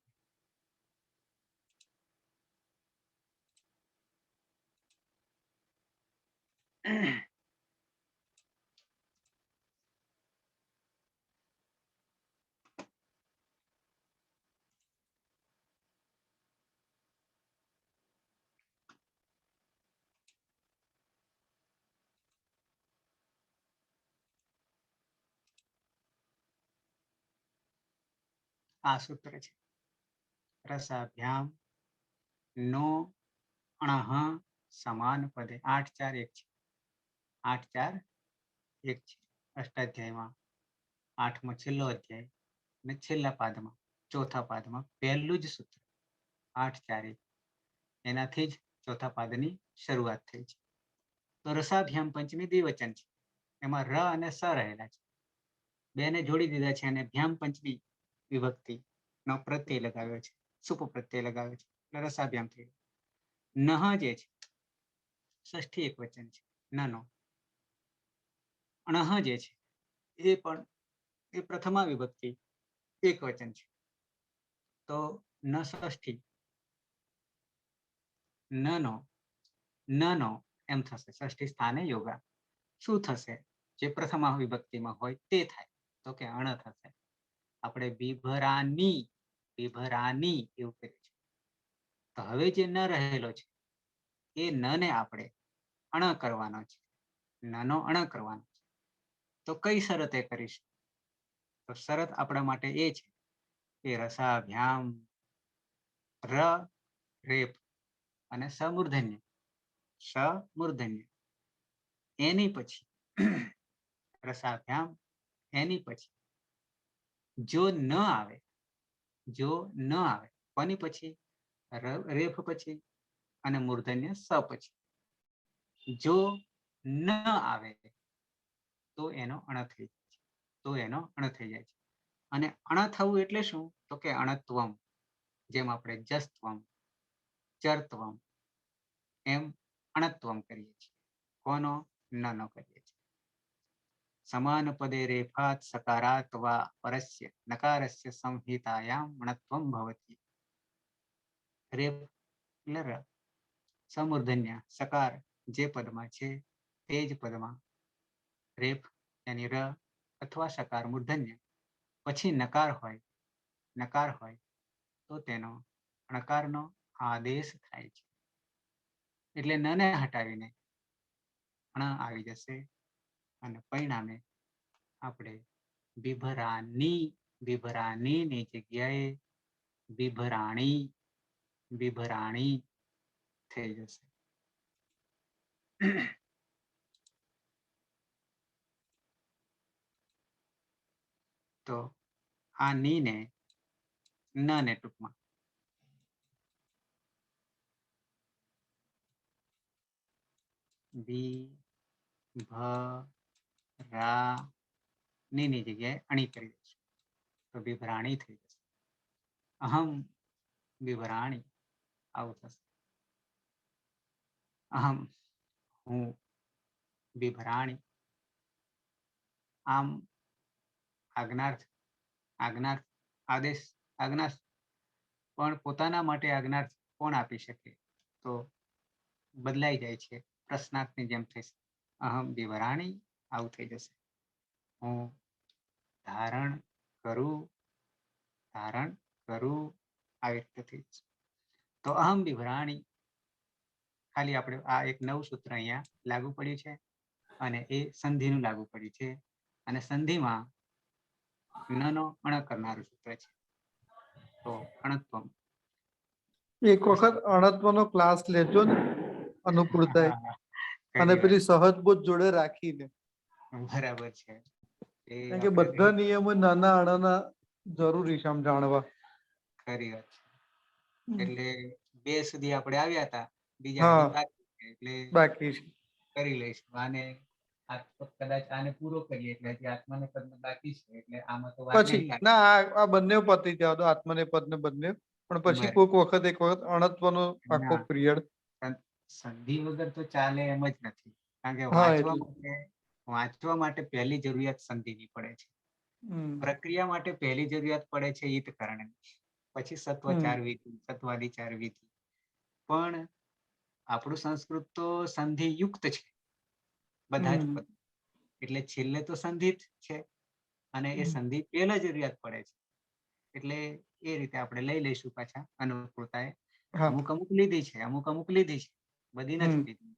A: આ સૂત્ર છે રસાભ્યામ નો અણઃ સમાન પદે. 8-4-1 છે. 8-4-1 છે. અષ્ટાધ્યાયમાં 8મો છેલ્લો અધ્યાય અને છેલ્લા પાદમાં, ચોથા પાદમાં પહેલું જ સૂત્ર 8-4-1. એનાથી જ ચોથા પાદની શરૂઆત થઈ છે. તો રસાભ્યામ પંચમી દ્વિવચન છે. એમાં ર અને સ રહેલા છે. બેને જોડી દીધા છે અને ભ્યામ પંચમી વિભક્તિ નો પ્રત્યય લગાવ્યો છે, સુપ પ્રત્યય લગાવ્યો છે, એટલે રસાભ્યામ થઈ ગયો. નહ જે છે ષષ્ઠી એક વચન છે, નનો. અણહ જે છે એ પણ એ પ્રથમા વિભક્તિ એક વચન છે. તો ન ષષ્ઠી, નનો એમ થશે. ષષ્ઠી સ્થાને યોગા. શું થશે? જે પ્રથમા વિભક્તિમાં હોય તે થાય. તો કે અણ થશે. આપણે બિભરાની એવું કરીએ છીએ. તો હવે જે ન રહેલો છે એ ન ને આપણે અણ કરવાનો છે, નનો અણ કરવાનો છે. તો કઈ શરતે કરીશું? તો શરત આપણા માટે એ છે કે રસાભ્યામ ર રેપ અને સમૂર્ધન્ય, સમૂર્ધન્ય એની પછી રસાભ્યામ એની પછી જો ન આવે, જો ન આવે કોની પછી? રેફ પછી અને મૂર્ધન્ય સ પછી. જો ન આવે તો એનો અણ થઈ જાય છે, તો એનો અણ થઈ જાય છે. અને અણ થવું એટલે શું? તો કે અણત્વમ, જેમ આપણે જસ્ત્વમ, ચરત્વમ એમ અણત્વમ કરીએ છીએ. કોનો? નનો કરીએ છીએ. સમાન પદે રેફાત સકારાત વા પરસ્ય નકારસ્ય સંહિતાયામ અણત્વમ ભવતિ. રેફ એટલે ર, સમૂર્ધન્ય સકાર જે પદમાં છે તે જ પદમાં રેફ એની ર અથવા સકાર મૂર્ધન્ય પછી નકાર હોય તો તેનો અણકારનો આદેશ થાય છે. એટલે નને હટાવીને અણ આવી જશે અને પરિણામે આપણે બિભરાની ની જગ્યાએ બિભરાણી થઈ જશે. તો આ ની ને ન ને ટૂંકમાં ની જગ્યાએ અણી કરી દઈશું તો બિભરાણી થઈ જશે. અહમ બિભરાણી આવું થશે. અહમ હું બિભરાણી. આમ આજ્ઞાર્થ આદેશ આજ્ઞા પણ પોતાના માટે આજ્ઞાર્થ કોણ આપી શકે? તો બદલાઈ જાય છે, પ્રશ્નાર્થની જેમ થશે. અહમ બિભરાણી આવું થઈ જશે. હું ધારણ કરું આવી રીતે થઈ જશે. તો અહમ બિભરાણી ખાલી આપણે આ એક નવું સૂત્ર અહીંયા લાગુ પડ્યું છે અને એ સંધિનું લાગુ પડ્યું છે. અને સંધિમાં નનો અણ કરનારું સૂત્ર છે. તો અણત્વમ.
E: એક વખત અણત્વનો ક્લાસ લેજો ને અનુકૂળતાય, અને પેલી સહજબોધ જોડે રાખીને.
A: બરાબર છે.
E: કારણ કે બધા નિયમો નાના અણના જરૂરી છે આમ જાણવા.
A: ખરી વાત છે. એટલે 2 સુધી આપણે આવ્યા હતા, બીજા હજી બાકી છે એટલે
E: બાકી છે.
A: કરી લઈશું. આને કદાચ આને પૂરો કરીએ એટલે હજી આત્માને પદ બાકી છે એટલે આમાં તો વાર
E: પછી
A: નહીં લાગે.
E: ના આ બંને પતી જવા દો, આત્મને પદ ને બંને. પણ પછી કોઈક વખત એક વખત અણત્વનો આખો પીરિયડ.
A: સંધિ વગર તો ચાલે એમ જ નથી. કારણ કે વાંચવા માટે પહેલી જરૂરિયાત સંધિની પડે છે. પ્રક્રિયા માટે પહેલી જરૂરિયાત પડે છે ઈતકરણ, પછી સત્વચાર વિધિ, સત્વાદિચાર વિધિ. પણ આપણું સંસ્કૃત તો સંધિ યુક્ત છે બધા જ પદ, એટલે છેલ્લે તો સંધિ જ છે અને એ સંધિ પહેલા જરૂરિયાત પડે છે. એટલે એ રીતે આપણે લઈ લઈશું પાછા અનુકૂળતાએ. અમુક લીધી છે, અમુક લીધી છે, બધી નથી લીધી.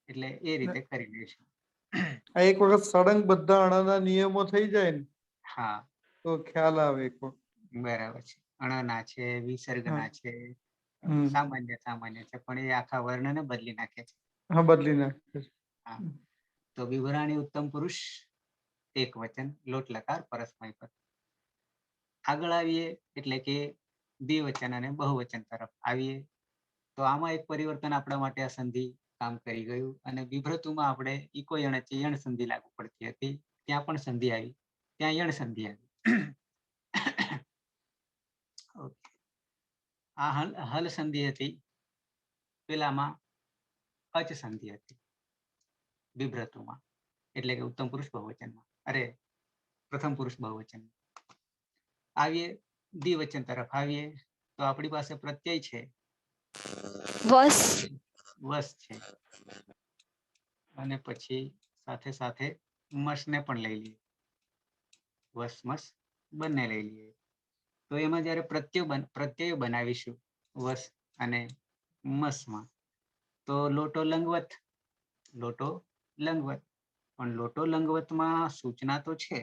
A: એટલે એ રીતે કરી લઈશું.
E: એક વખત સળંગ બધા અણના નિયમો થઈ જાય ને,
A: હા,
E: તો ખ્યાલ આવે.
A: બરાબર છે. અણના છે, વિસર્ગના છે, સામાન્ય છે, પણ એ આખા વર્ણને બદલી નાખે છે.
E: હા, બદલી નાખે.
A: હા, તો બિભરાણી ઉત્તમ પુરુષ એક વચન, લોટ લકાર પરસ્મય પદ. આગળ આવીએ એટલે કે દ્વિવચન અને બહુવચન તરફ આવીએ તો આમાં એક પરિવર્તન આપણા માટે આ સંધિ કામ કરી ગયું. અને વિભ્રતુમાં આપણે ઈકો યણ સંધિ લાગુ પડતી હતી, ત્યાં પણ સંધિ આવી, ત્યાં યણ સંધિ આવી. આ હલ સંધિ હતી, પેલામાં અચ સંધિ હતી વિભ્રતુમાં, એટલે કે ઉત્તમ પુરુષ બહુવચનમાં, પ્રથમ પુરુષ બહુવચનમાં. આવીએ દ્વિવચન તરફ આવીએ તો આપણી પાસે પ્રત્યય છે વસ છે, અને પછી સાથે સાથે મસ ને પણ લઈ લઈએ, વસ મસ બંને લઈ લઈએ. તો એમાં જયારે પ્રત્યય બનાવીશું વસ અને મસમાં. તો લોટો લંગવત, લોટો લંગવત. પણ લોટો લંગવતમાં સૂચના તો છે,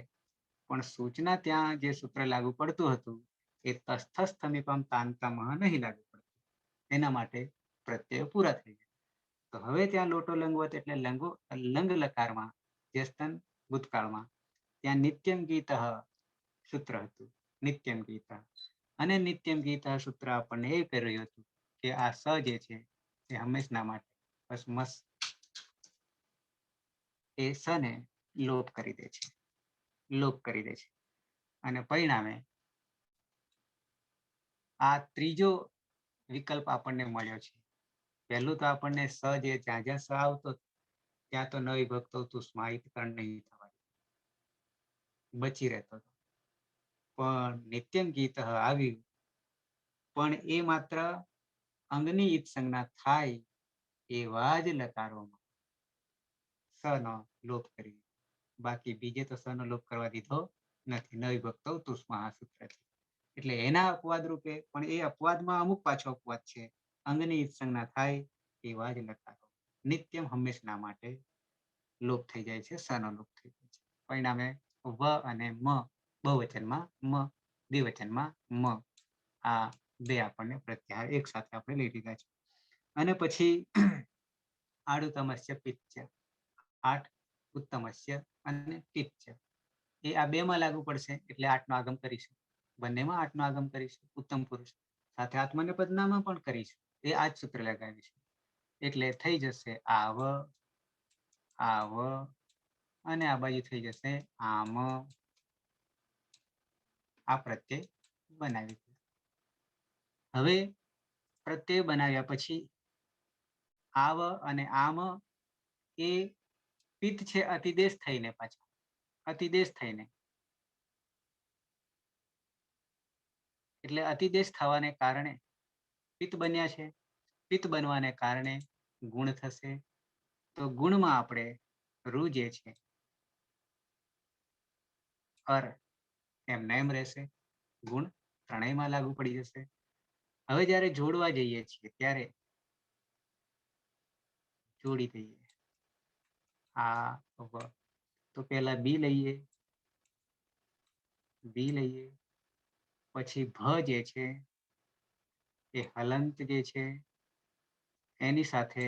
A: પણ સૂચના ત્યાં જે સૂત્ર લાગુ પડતું હતું એ તસ્થસ્થ સમીપમ તાંતમાં નહીં લાગુ પડતું. એના માટે પ્રત્યય પૂરા થઈ ગયા. તો હવે ત્યાં લોટો લંગવત એટલે લંગ લકારમાં જે સ્તન ભૂતકાળમાં ત્યાં નિત્યમ ગીત સૂત્ર હતું, નિત્યમ ગીત. અને નિત્યમ ગીત સૂત્ર આપણને એ કહી રહ્યું હતું કે આ સ જે છે એ હંમેશના માટે બસ મસ એ સ ને લોપ કરી દે છે, લોપ કરી દે છે. અને પરિણામે આ ત્રીજો વિકલ્પ આપણને મળ્યો છે. પહેલું તો આપણને સ જે જ્યાં જ્યાં સ આવતો ત્યાં તો ન વિભક્તો તુસ્માહિત કરણ નહીં થવાય, બચી રહેતો હતો. પણ નિત્યમ ગીત આવ્યું, પણ એ માત્ર અંગની ઈત સંજ્ઞા થાય એવા જ લકારોમાં સ નો લોપ કરી. બાકી બીજે તો સ નો લોપ કરવા દીધો નથી, ન વિભક્તો તુસ્મા સૂત્રથી. એટલે એના અપવાદ રૂપે, પણ એ અપવાદમાં અમુક પાછો અપવાદ છે, અંગની ઈત સંજ્ઞા થાય એવા જ લકારો નિત્યમ હંમેશના માટે લોપ થઈ જાય છે, સ નો લોપ થઈ જાય છે. પરિણામે વ અને મ બહુવચનમાં મ, દ્વિવચનમાં મ, આ બે આપણને પ્રત્યાહાર એક સાથે આપણે લઈ લીધા છે. અને પછી આડુતમસ્ય પિત્ચ, 8 ઉત્તમસ્ય અને પિત્ચ, એ આ બે માં લાગુ પડશે એટલે 8 નો આગમ કરીશું. બંનેમાં 8 નો આગમ કરીશું, ઉત્તમ પુરુષ સાથે આત્મનેપદનામાં પણ કરીશું. એ આ જ સૂત્ર લગાવીશું એટલે થઈ જશે આવ, આવ, અને આ બાજુ થઈ જશે આમ. આ પ્રત્યય બનાવી દીધો. હવે પ્રત્યય બનાવ્યા પછી આવ અને આમ એ પિત્ત છે અતિદેશ થઈને, પાછા અતિદેશ થઈને, એટલે અતિદેશ થવાને કારણે પિત્ત બન્યા છે. પિત્ત બનવાને કારણે ગુણ થશે. તો ગુણમાં આપણે રૂ જે છે અર એમને એમ રહેશે, ગુણ ત્રણેયમાં લાગુ પડી જશે. હવે જ્યારે જોડવા જઈએ છીએ ત્યારે જોડી દઈએ આ વ. તો પેલા બી લઈએ, બી લઈએ, પછી ભ જે છે એ હલંત જે છે એની સાથે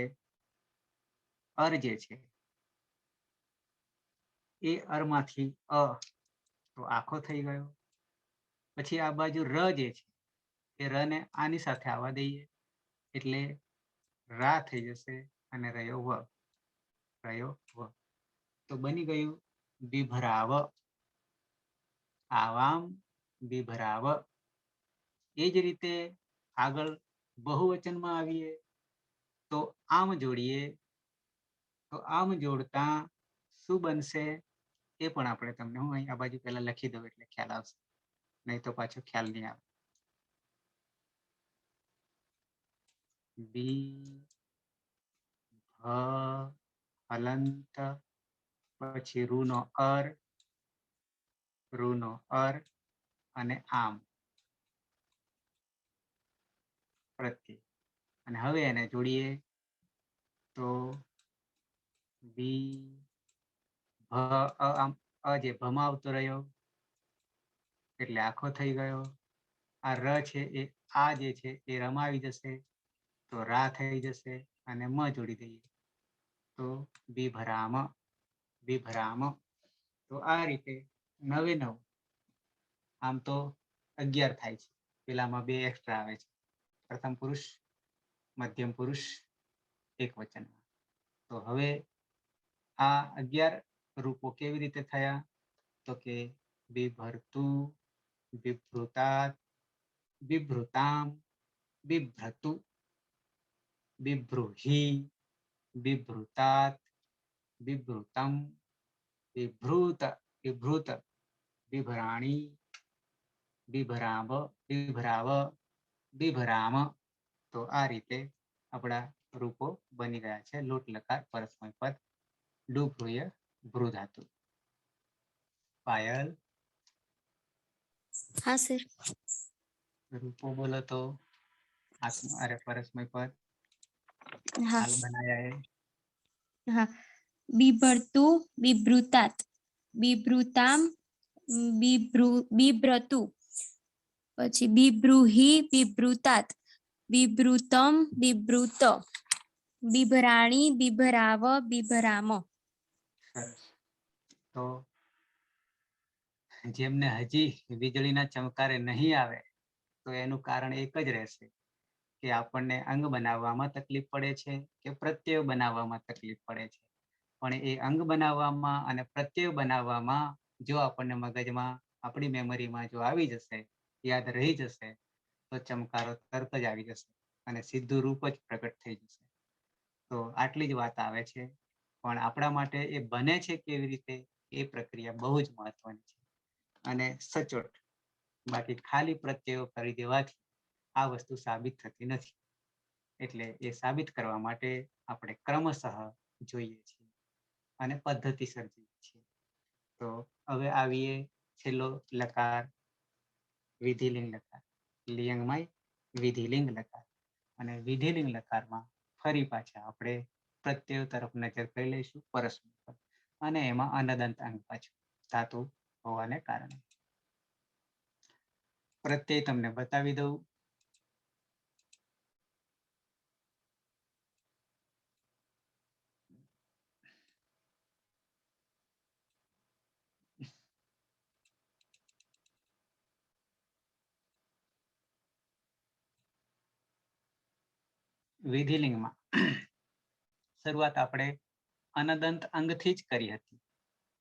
A: અર જે છે એ અરમાંથી અ, તો આખો થઈ ગયો. પછી આ બાજુ ર જે છે એ ર ને આની સાથે આવવા દઈએ એટલે રા થઈ જશે અને રહ્યો વ, રહ્યો વ. તો બની ગયું બિભરાવ, આવામ બિભરાવ. એ જ રીતે આગળ બહુવચનમાં આવીએ તો આમ જોડીએ, તો આમ જોડતા શું બનશે એ પણ આપણે તમને હું અહીં આ બાજુ પહેલા લખી દઉં એટલે ખ્યાલ આવશે, નહીં તો પાછો ખ્યાલ નહીં આવે. બી ભ હલંત, પછી રૂ નો અર, રૂ નો અર અને આમ પ્રત્યય. અને હવે એને જોડીએ તો બી ભ, અ જે ભમાં આવતો રહ્યો એટલે આખો થઈ ગયો. આ ર છે એ આ જે છે એ રમા આવી જશે તો રા થઈ જશે અને મ જોડી દઈએ તો બિભરામ, બિભરામ. તો આ રીતે 9 આમ તો 11 થાય છે. પેલામાં 2 એક્સ્ટ્રા આવે છે, પ્રથમ પુરુષ, મધ્યમ પુરુષ, એક વચનમાં. તો હવે આ 11 રૂપો કેવી રીતે થયા તો કે બિભરતું, બિભૃતાત, બિભૃતામ, બિભ્રતુ, બિભ્રુહિ, બિભૃતાત, બિભૃતમ, બિભૃત, બિભૃત, બિભરાણી, બિભરાવ, બિભરાવ, બિભરામ. તો આ રીતે આપણા રૂપો બની ગયા છે. લોટ લકાર પરસ્મય પદ ડૂભ્રુય ભ્રુ ધાતુ. પાયલ
D: હા સર.
A: રૂપો બોલો તો आत्म अरे परस्मय पद
D: હા
A: हाल बनाया है।
D: હા બિભર્તુ બિભૃતાત બિભૃતામ બિભ્રતુ પછી બિભ્રુહિ બિભૃતાત બિભૃતમ બિભૃત બિભરાણી બિભરાવ બિભરામ.
A: સરસ. તો જેમને હજી વીજળીના ચમકારે નહીં આવે તો એનું કારણ એક જ રહેશે કે આપણને અંગ બનાવવામાં તકલીફ પડે છે કે પ્રત્યય બનાવવામાં તકલીફ પડે છે. પણ એ અંગ બનાવવામાં અને પ્રત્યય બનાવવામાં જો આપણને મગજમાં આપણી મેમરીમાં જો આવી જશે, યાદ રહી જશે, તો ચમકારો તરત જ આવી જશે અને સીધું રૂપ જ પ્રગટ થઈ જશે. તો આટલી જ વાત આવે છે. પણ આપણા માટે એ બને છે કેવી રીતે, એ પ્રક્રિયા બહુ જ મહત્વની છે અને સચોટ. બાકી ખાલી પ્રત્યયો કરી દેવાથી આ વસ્તુ સાબિત થતી નથી. એટલે એ સાબિત કરવા માટે આપણે ક્રમશઃ જોઈએ છીએ અને પદ્ધતિસર જોઈએ છીએ. તો હવે આવીએ છેલ્લો લકાર, વિધિલિંગ લકાર. લિયંગમાં વિધિલિંગ લકાર. અને વિધિલિંગ લકારમાં ફરી પાછા આપણે પ્રત્યયો તરફ નજર કરી લઈશું, પરસ્મય પદ. અને એમાં અનદંત અંગ પાછું ધાતુ હોવાને કારણે. પ્રત્યય તમને બતાવી દઉં. વિધિલિંગમાં શરૂઆત આપણે અનદંત અંગથી જ કરી હતી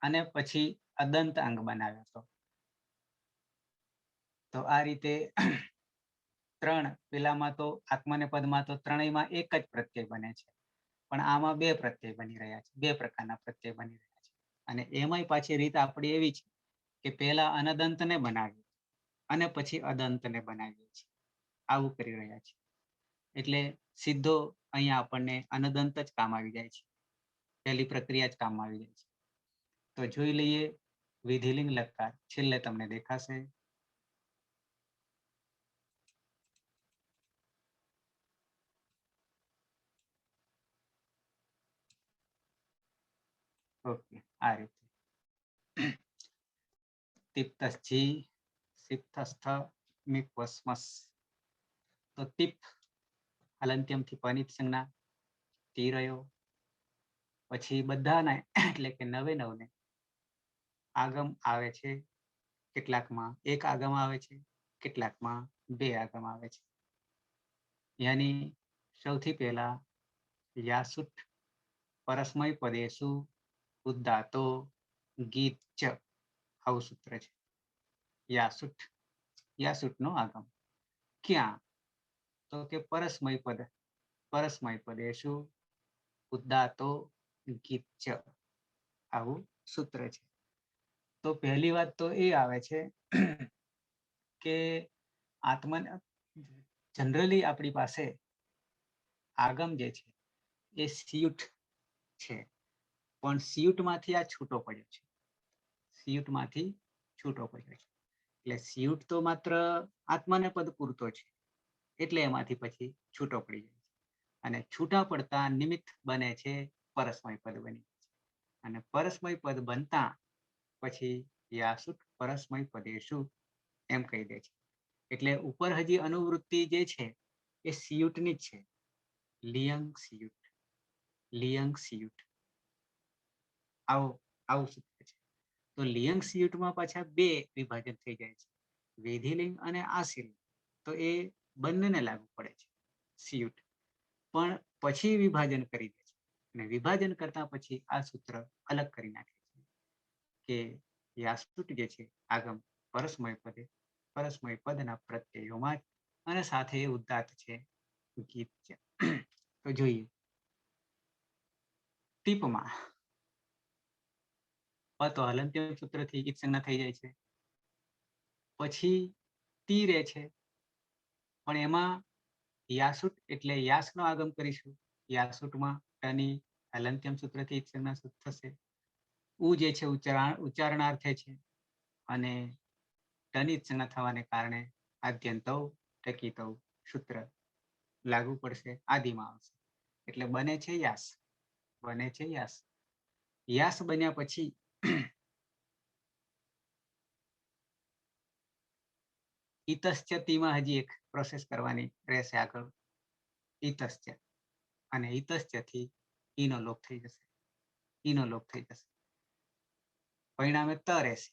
A: અને પછી અદંત અંગ બનાવ્યો હતો. તો આ રીતે ત્રણ, પેલામાં તો આત્મને પદમાં તો ત્રણેયમાં એક જ પ્રત્યય બને છે, પણ આમાં બે પ્રત્યય બની રહ્યા છે, બે પ્રકારના પ્રત્યય બની રહ્યા છે. અને એમાંય પાછી રીત આપણી એવી છે કે પહેલા અનદંતને બનાવીએ અને પછી અદંતને બનાવીએ છીએ. આવું કરી રહ્યા છે. એટલે સીધો અહીંયા આપણને અનદંત જ કામ આવી જાય છે, પહેલી પ્રક્રિયા જ કામમાં આવી જાય છે. તો જોઈ લઈએ વિધિલિંગ લકાર. છેલ્લે તમને દેખાશે. ઓકે, આ રીતે તિપ્તશ્ચી સિપ્તસ્થ મિક્વસ્મસ. તો તિપ હલંત્યમથી પનિત સંજ્ઞા તી રહ્યો. પછી બધાને એટલે કે નવે નવને આગમ આવે છે. કેટલાકમાં એક આગમ આવે છે, કેટલાકમાં બે આગમ આવે છે. યાની સૌથી પહેલા યાસુટ પરસ્મય પદેશુ ઉદ્દાતો ગીત ચ, આવું સૂત્ર છે. યાસુટ, યાસુટ નો આગમ ક્યાં? તો કે પરસ્મય પદ, પરસ્મય પદેશુ ઉદ્દાતો ગીત ચ, આવું સૂત્ર છે. તો પહેલી વાત તો એ આવે છે કે જનરલી આપણી પાસે આગમ જે છે એ સિયુટ છે, પણ સિયુટમાંથી આ છૂટો પડ્યો છે. સિયુટમાંથી છૂટો પડ્યો છે. એટલે સિયુટ તો માત્ર આત્માને પદ પૂરતો છે, એટલે એમાંથી પછી છૂટો પડી જાય છે. અને છૂટા પડતા નિમિત્ત બને છે પરસ્મય પદ બની. અને પરસ્મય પદ બનતા પછી યાસુટ પરસ્મય પદેશુ એમ કહી દે છે. એટલે ઉપર હજી અનુવૃત્તિ જે છે એ સિયુટની જ છે. લિયંગ સિયુટ, લિયંગ સિયુટ, આવું સૂત્ર છે. તો લિયંગ સિયુટમાં પાછા બે વિભાજન થઈ જાય છે, વિધિલિંગ અને આશિલિંગ. તો એ બંનેને લાગુ પડે છે સિયુટ, પણ પછી વિભાજન કરી દે છે. અને વિભાજન કરતા પછી આ સૂત્ર અલગ કરી નાખે છે કે યાસુટ જે છે આગમ પરસ્મય પદે, પરસ્મય પદના પ્રત્યયોમાં જ, અને સાથે ઉદાત્ત છે, ગીત છે. તો જોઈએ ટીપમાં તો હલંત્યમ સૂત્રથી ઈત સંજ્ઞા થઈ જાય છે. પછી તી રહે છે, પણ એમાં યાસુટ એટલે યાસનો આગમ કરીશું. યાસુટમાં ટની હલંત્યમ સૂત્રથી ઈત સંજ્ઞા થશે. ઉ જે છે ઉચ્ચારણાર્થે છે, અને ટની ઈત સંજ્ઞા થવાને કારણે આદ્યંતૌ ટકીતૌ સૂત્ર લાગુ પડશે, આદિમાં આવશે એટલે બને છે યાસ. બને છે યાસ. યાસ બન્યા પછી ઈતશ્ચતિમાં હજી એક પ્રોસેસ કરવાની રહેશે આગળ. ઈતશ્ચ અને ઈતશ્ચથી ઈનો લોપ થઈ જશે. ઈનો લોપ થઈ જશે. પરિણામે ત રહેશે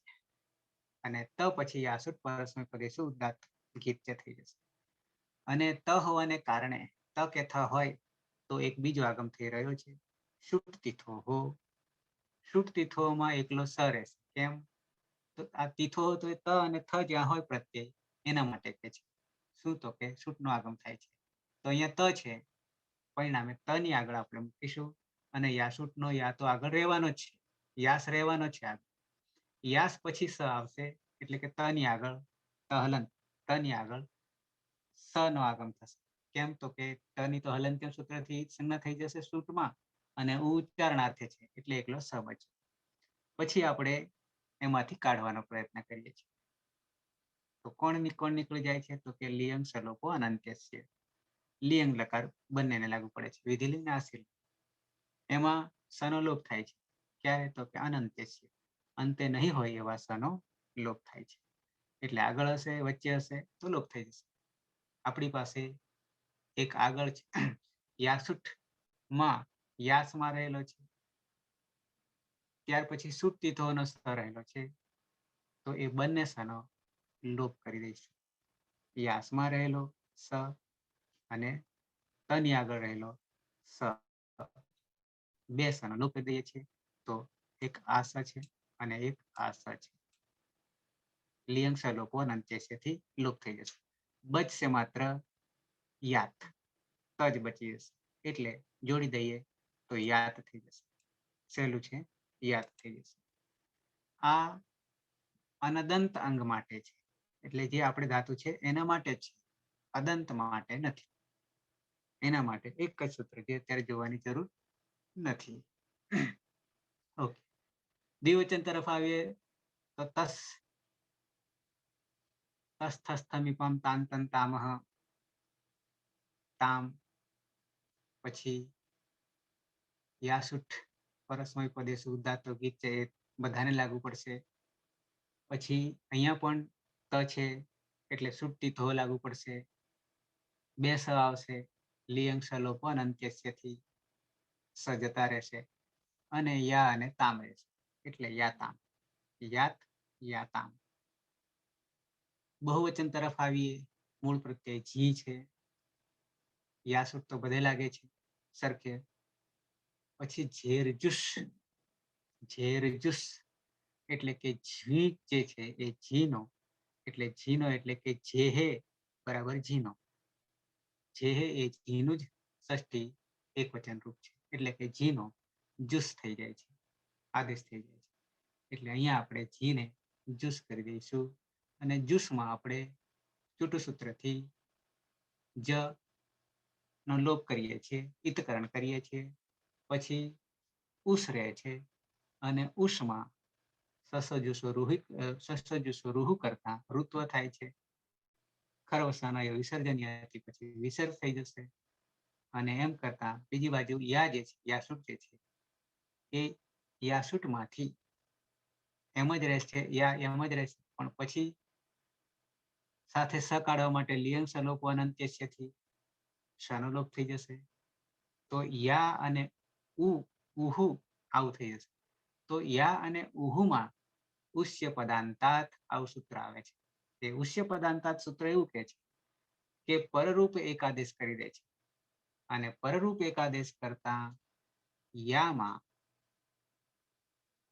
A: અને ત પછી યાસુટ પરસ્મૈપદેશુ ઉદાત્ત ગીત્ય થઈ જશે. અને ત હોવાને કારણે ત કે થ હોય તો એક બીજો આગમ થઈ રહ્યો છે શુટ તીથો હો. શુટ તીથોમાં એકલો સ રહેશે. કેમ? તો આ તીથો તો ત અને થ જ્યાં હોય પ્રત્યય એના માટે કે છે. શું? તો કે શુટનો આગમ થાય છે. તો અહીંયા ત છે, પરિણામે ત ની આગળ આપણે મૂકીશું અને યાસુટનો યા તો આગળ રહેવાનો જ છે, યાસ રહેવાનો છે આગળ. યાસ પછી સ આવશે એટલે કે ત ની આગળ હલન, ત ની આગળ સ નો આગમ થશે. કેમ? તો કે ત ની તો હલંત્યમ સૂત્રથી સંજ્ઞા થઈ જશે શુટમાં અને ઉચ્ચારણાર્થે છે એટલે એકલો સ બચે. પછી આપણે એમાંથી કાઢવાનો પ્રયત્ન કરીએ છીએ. તો કોણ નીકળી જાય છે? તો કે લિયંગ સલોપો અનંત્યસ્ય. લિયંગ લકાર બંનેને લાગુ પડે છે, વિધિલિંગ ને આશીલ. એમાં સનો લોપ થાય છે. ક્યારે? તો કે અનંત્યસ્ય. અંતે નહીં હોય એવા સનો લોપ થાય છે. એટલે આગળ હશે, વચ્ચે હશે તો લોપ થઈ જશે. આપણી પાસે એક આગળ છે યાસુટમાં, યાસમાં રહેલો છે. ત્યાર પછી સુટ તીથોનો સ રહેલો છે. તો એ બંને સનો લોપ કરી દઈશું. યાસમાં રહેલો સ અને તની આગળ રહેલો સ, બે સનો લોપ કરી દઈએ છીએ. તો એક આ સ છે અને એક આ સ છે. લિયંગ સલોપો અનંત્યસ્યથી લોપ થઈ જશે. બચશે માત્ર યાત. ત જ બચી જશે એટલે જોડી દઈએ તો યાત થઈ જશે. સહેલું છે, યાદ થઈ જશે. આ અનદંત અંગ માટે છે, એટલે જે આપણે ધાતુ છે એના માટે જ છે, અદંત માટે નથી. એના માટે એક જ સૂત્ર જે અત્યારે જોવાની જરૂર નથી. ઓકે, દ્વિવચન તરફ આવીએ તો તસ, તસ થસ થમીપમ તાન તન તામહ, તામ. પછી યાસુઠ પરસ્મૈપદેશુ ઉદાત્તો ગીત છે, એ બધાને લાગુ પડશે. પછી અહીંયા પણ ત છે એટલે સુટ્ટી થો લાગુ પડશે. બે સ આવશે, લિયંગ સલોપો અનંત્યસ્યથી સ જતા રહેશે અને યા અને તામ રહેશે એટલે યાતામ. યાત, યાતામ. બહુવચન તરફ આવીએ, મૂળ પ્રત્યય જી છે. યાસુટ તો બધે લાગે છે સરખે. પછી ઝેરજુસ, ઝેરજુસ એટલે કે જી જે છે એ જીનો, એટલે જીનો એટલે કે જે હે બરાબર જીનો. જે હે એ જીનું જ ષષ્ઠી એક વચન રૂપ છે એટલે કે જીનો જુસ થઈ જાય છે, આદેશ થઈ જાય છે. એટલે અહીંયા આપણે જીને જુસ કરી દઈશું અને જુસમાં આપણે ચૂટુસૂત્રથી જ નો લોપ કરીએ છીએ, ઈતકરણ કરીએ છીએ. પછી ઉસ રહે છે અને ઉસમાં સસજુસો રૂહુ કરતા ઋત્વ થાય છે. ખરવસાનો એ વિસર્જનીયથી પછી વિસર્ગ થઈ જશે અને એમ કરતા બીજી બાજુ યા જે છે, યાસુટ જે છે એ યાસુટમાંથી એમ જ રહેશે, યા એમ જ રહેશે પણ પછી સાથે સ કાઢવા માટે લિયંગ સલોપો અનંત્યસ્યથી શનો લોપ થઈ જશે. તો યા અને ઉહુ આવું થઈ જશે. તો યા અને ઉહુમાં ઉષ્ય પદાંતાત આવું સૂત્ર આવે છે. એ ઉષ્ય પદાંતાત સૂત્ર એવું કહે છે કે પરરૂપ એકાદેશ કરી દે છે અને પરરૂપ એકાદેશ કરતા યામાં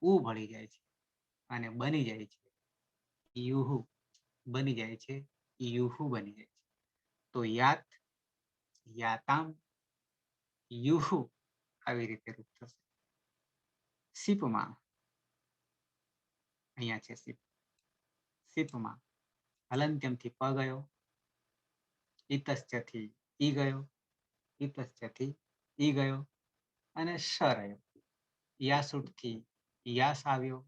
A: ઉ ભળી જાય છે અને બની જાય છે યુહુ. બની જાય છે યુહુ બની જાય છે. તો યાત, યાતામ, યુહુ આવી રીતે રૂપ થશે. સીપમાં અહીંયા છે સીપ. સીપમાં હલંત્યમથી પ ગયો, ઈતશ્ચથી ઈ ગયો, ઈતશ્ચથી ઈ ગયો અને સ રહ્યો. યાસુટથી યાસ આવ્યો.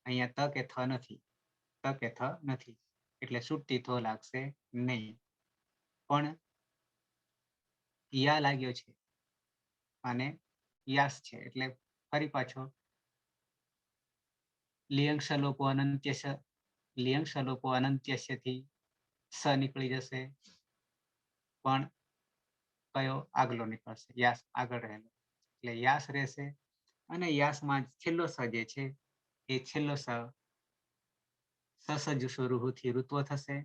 A: અહીંયા ત કે થ નથી, ત કે થ નથી એટલે સુટ્ટી થો લાગશે નહીં. પણ યા લાગ્યો છે અને યાસ છે એટલે ફરી પાછો લિયંગ સલોપો અનંત્યસ્ય લિયંગ સલોપો અનંત્યસ્યથી સ નીકળી જશે, પણ કયો આગલો નીકળશે, યાસ આગળ રહેલો એટલે યાસ રહેશે. અને યાસમાં છેલ્લો સ જે છે એ છેલ્લો સ સસજુ સ્વરૂહથી ઋત્વ થશે.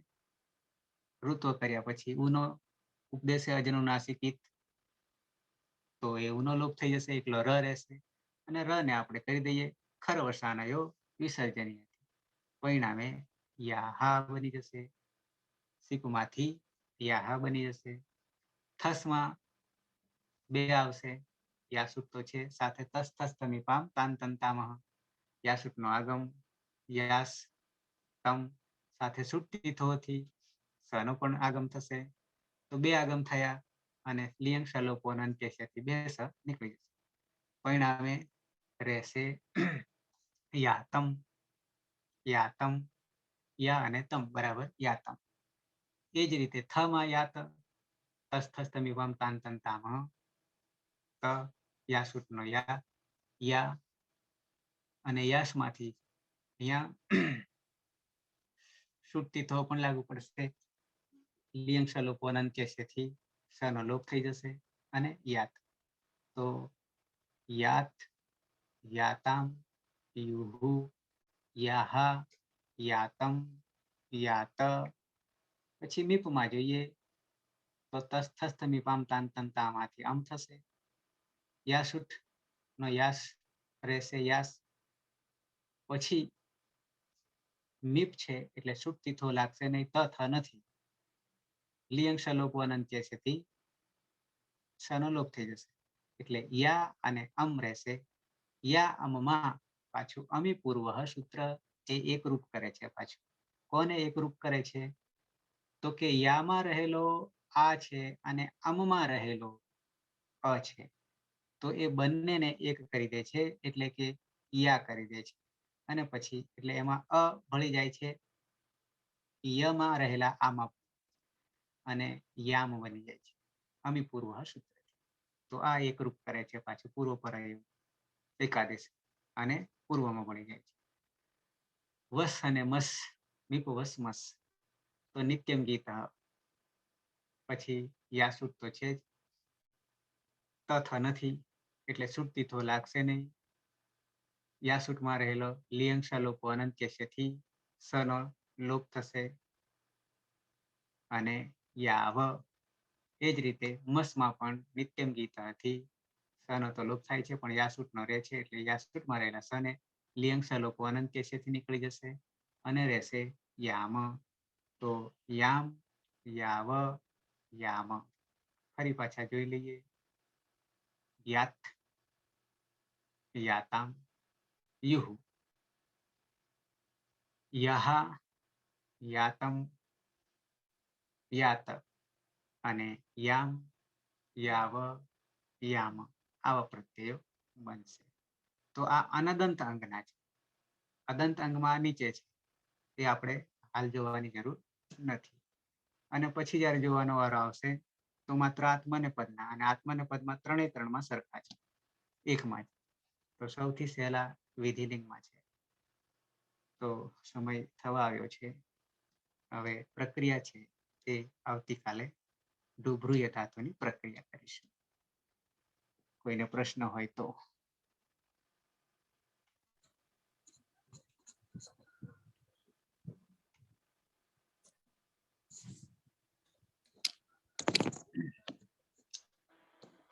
A: ઋત્વ કર્યા પછી ઉનો ઉપદેશે અજનુનાસિકિત, તો એ ઉનો લોપ થઈ જશે, એકલો ર રહેશે. અને ર ને આપણે કરી દઈએ ખરવસાનયો વિસર્જનીય, પરિણામે યાહા બની જશે. સીપમાંથી યાહા બની જશે. થસમાં બે આવશે, યાસુટ તો છે, સાથે તસ થસ તમીપામ તાન તંતામહ, યાસુટનો આગમ યાસ તમ સાથે સુટ્ટી થોથી સનો પણ આગમ થશે. તો બે આગમ થયા અને લિયંગ સલોપો અંત્યસ્યથી બે સ નીકળી જશે. પરિણામે રહેશે યાતમ, યાતમ, યા અને તમ બરાબર યાતમ. એ જ રીતે થમાં યાત તસ થસ તમીપામ તાન તંતામહ, ત યાસુટનો યા, યા અને યાસમાંથી અહીંયા સુટ્ટી થો પણ લાગુ પડશે. લિયંગ સલોપો અંત્યસ્યથી સનો લોપ થઈ જશે અને યાત. તો યાત, યાતામ, યુહુ, યાહા, યાતમ, યાત. પછી મીપમાં જોઈએ તો તસ થસ તમીપામ તાન તંતામાંથી આમ થશે. યાસુટ નો યાસ રહેશે યાસ. પછી મીપ છે એટલે સુટ્ટી થો લાગશે નહીં, ત થ નથી. લિયંગ સલોપો અનંત્યસ્યથી સનો લોપ થઈ જશે એટલે યા અને અમ રહેશે. યા અમમાં પાછું અમી પૂર્વ સૂત્ર એ એકરૂપ કરે છે. પાછું કોને એકરૂપ કરે છે? તો કે યામાં રહેલો આ છે અને અમમાં રહેલો અ છે, તો એ બંનેને એક કરી દે છે એટલે કે યા કરી દે છે. અને પછી એટલે એમાં અ ભળી જાય છે યમાં રહેલા આમાં અને યામ બની જાય છે અમી પૂર્વ સૂત્ર. તો આ એકરૂપ કરે છે પાછું પૂર્વ પર એકાદેશ અને પૂર્વમાં ભળી જાય છે. વસ અને મસ, મીપ વસ મસ, તો નિત્યમ ગીત. પછી યાસુટ તો છે જ, તથ નથી એટલે સુટ્ટી થો લાગશે નહીં. યાસુટમાં રહેલો લિયંગ સલોપો અનંત્યસ્યથી સનો લોપ થશે અને યાવ. એ જ રીતે મસમાં પણ નિત્યમ ગીતાથી સનો તો લોપ થાય છે પણ યાસુટનો રહે છે એટલે યાસુટમાં રહેલા સને લિયંગ સલોપો અનંત્યસ્યથી નીકળી જશે અને રહેશે યામ. તો યામ, યાવ, યામ. ફરી પાછા જોઈ લઈએ. યાત, યાતામ, યુહુ, યાહા, યાતમ, યાત અને યામ, યાવ, યામ. આવા પ્રત્યયો બનશે. તો આ અનદંત અંગના છે. અદંત અંગમાં નીચે છે એ આપણે હાલ જોવાની જરૂર નથી. અને પછી જયારે જોવાનો વારો આવશે તો માત્ર આત્મનેપદના, અને આત્મનેપદમાં ત્રણે ત્રણમાં સરખા છે, એકમાં જ. તો સૌથી સહેલા વિધિલિંગમાં છે. તો સમય થવા આવ્યો છે. હવે પ્રક્રિયા છે તે આવતીકાલે ડુભૃય ધાતુની પ્રક્રિયા કરીશું. કોઈને પ્રશ્ન હોય તો.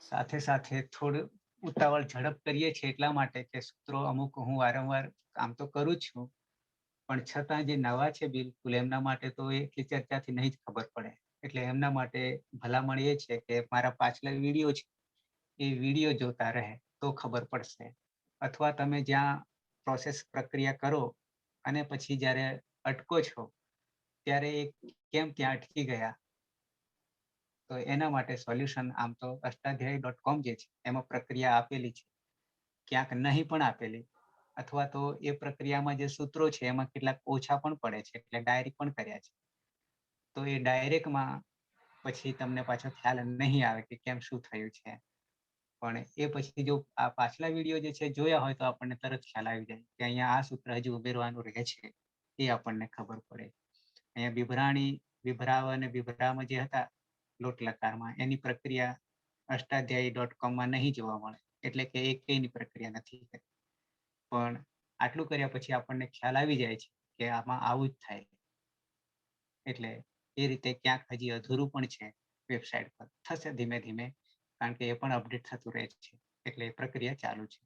A: સાથે સાથે થોડું ઉતાવળ ઝડપ કરીએ છીએ એટલા માટે કે સૂત્રો અમુક હું વારંવાર કામ તો કરું છું, પણ છતાં જે નવા છે બિલકુલ એમના માટે તો એટલી ચર્ચાથી નહીં જ ખબર પડે. એટલે એમના માટે ભલામણ એ છે કે મારા પાછલા વિડીયો છે એ વિડીયો જોતા રહે તો ખબર પડશે. અથવા તમે જ્યાં પ્રોસેસ પ્રક્રિયા કરો અને પછી જ્યારે અટકો છો ત્યારે કેમ ત્યાં અટકી ગયા, તો એના માટે સોલ્યુશન આમ તો અષ્ટાધ્યાયી.com જે છે એમાં પ્રક્રિયા આપેલી છે, ક્યાંક નહીં પણ આપેલી, અથવા તો એ પ્રક્રિયામાં જે સૂત્રો છે એમાં કેટલાક ઓછા પણ પડે છે એટલે ડાયરેક્ટ પણ કર્યા છે. તો એ ડાયરેક્ટમાં પછી તમને પાછો ખ્યાલ નહીં આવે કે કેમ શું થયું છે. પણ એ પછી જો આ પાછલા વિડીયો જે છે જોયા હોય તો આપણને તરત ખ્યાલ આવી જાય કે અહીંયા આ સૂત્ર હજુ ઉમેરવાનું રહે છે, એ આપણને ખબર પડે. અહીંયા બિભરાણી, બિભરાવ અને બિભરામ જે હતા લોટ લકારમાં, એની પ્રક્રિયા અષ્ટાધ્યાયી.com માં નહીં જોવા મળે, એટલે કે એ કઈની પ્રક્રિયા નથી કરી. પણ આટલું કર્યા પછી આપણને ખ્યાલ આવી જાય છે કે આમાં આવું જ થાય. એટલે એ રીતે ક્યાંક હજી અધૂરું પણ છે વેબસાઇટ પર. થશે ધીમે ધીમે, કારણ કે એ પણ અપડેટ થતું રહે છે, એટલે એ પ્રક્રિયા ચાલુ છે,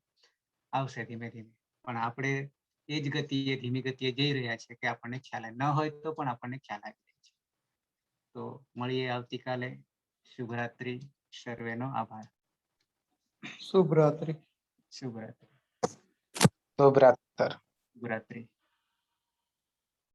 A: આવશે ધીમે ધીમે. પણ આપણે એ જ ગતિએ, ધીમી ગતિએ જઈ રહ્યા છે કે આપણને ખ્યાલ ન હોય તો પણ આપણને ખ્યાલ આવી જાય છે. તો મળીએ આવતીકાલે. શુભરાત્રિ. સર્વેનો આભાર.
E: શુભરાત્રિ.
A: શુભરાત્રિ.
F: શુભરાત્રી.
A: શુભરાત્રિ.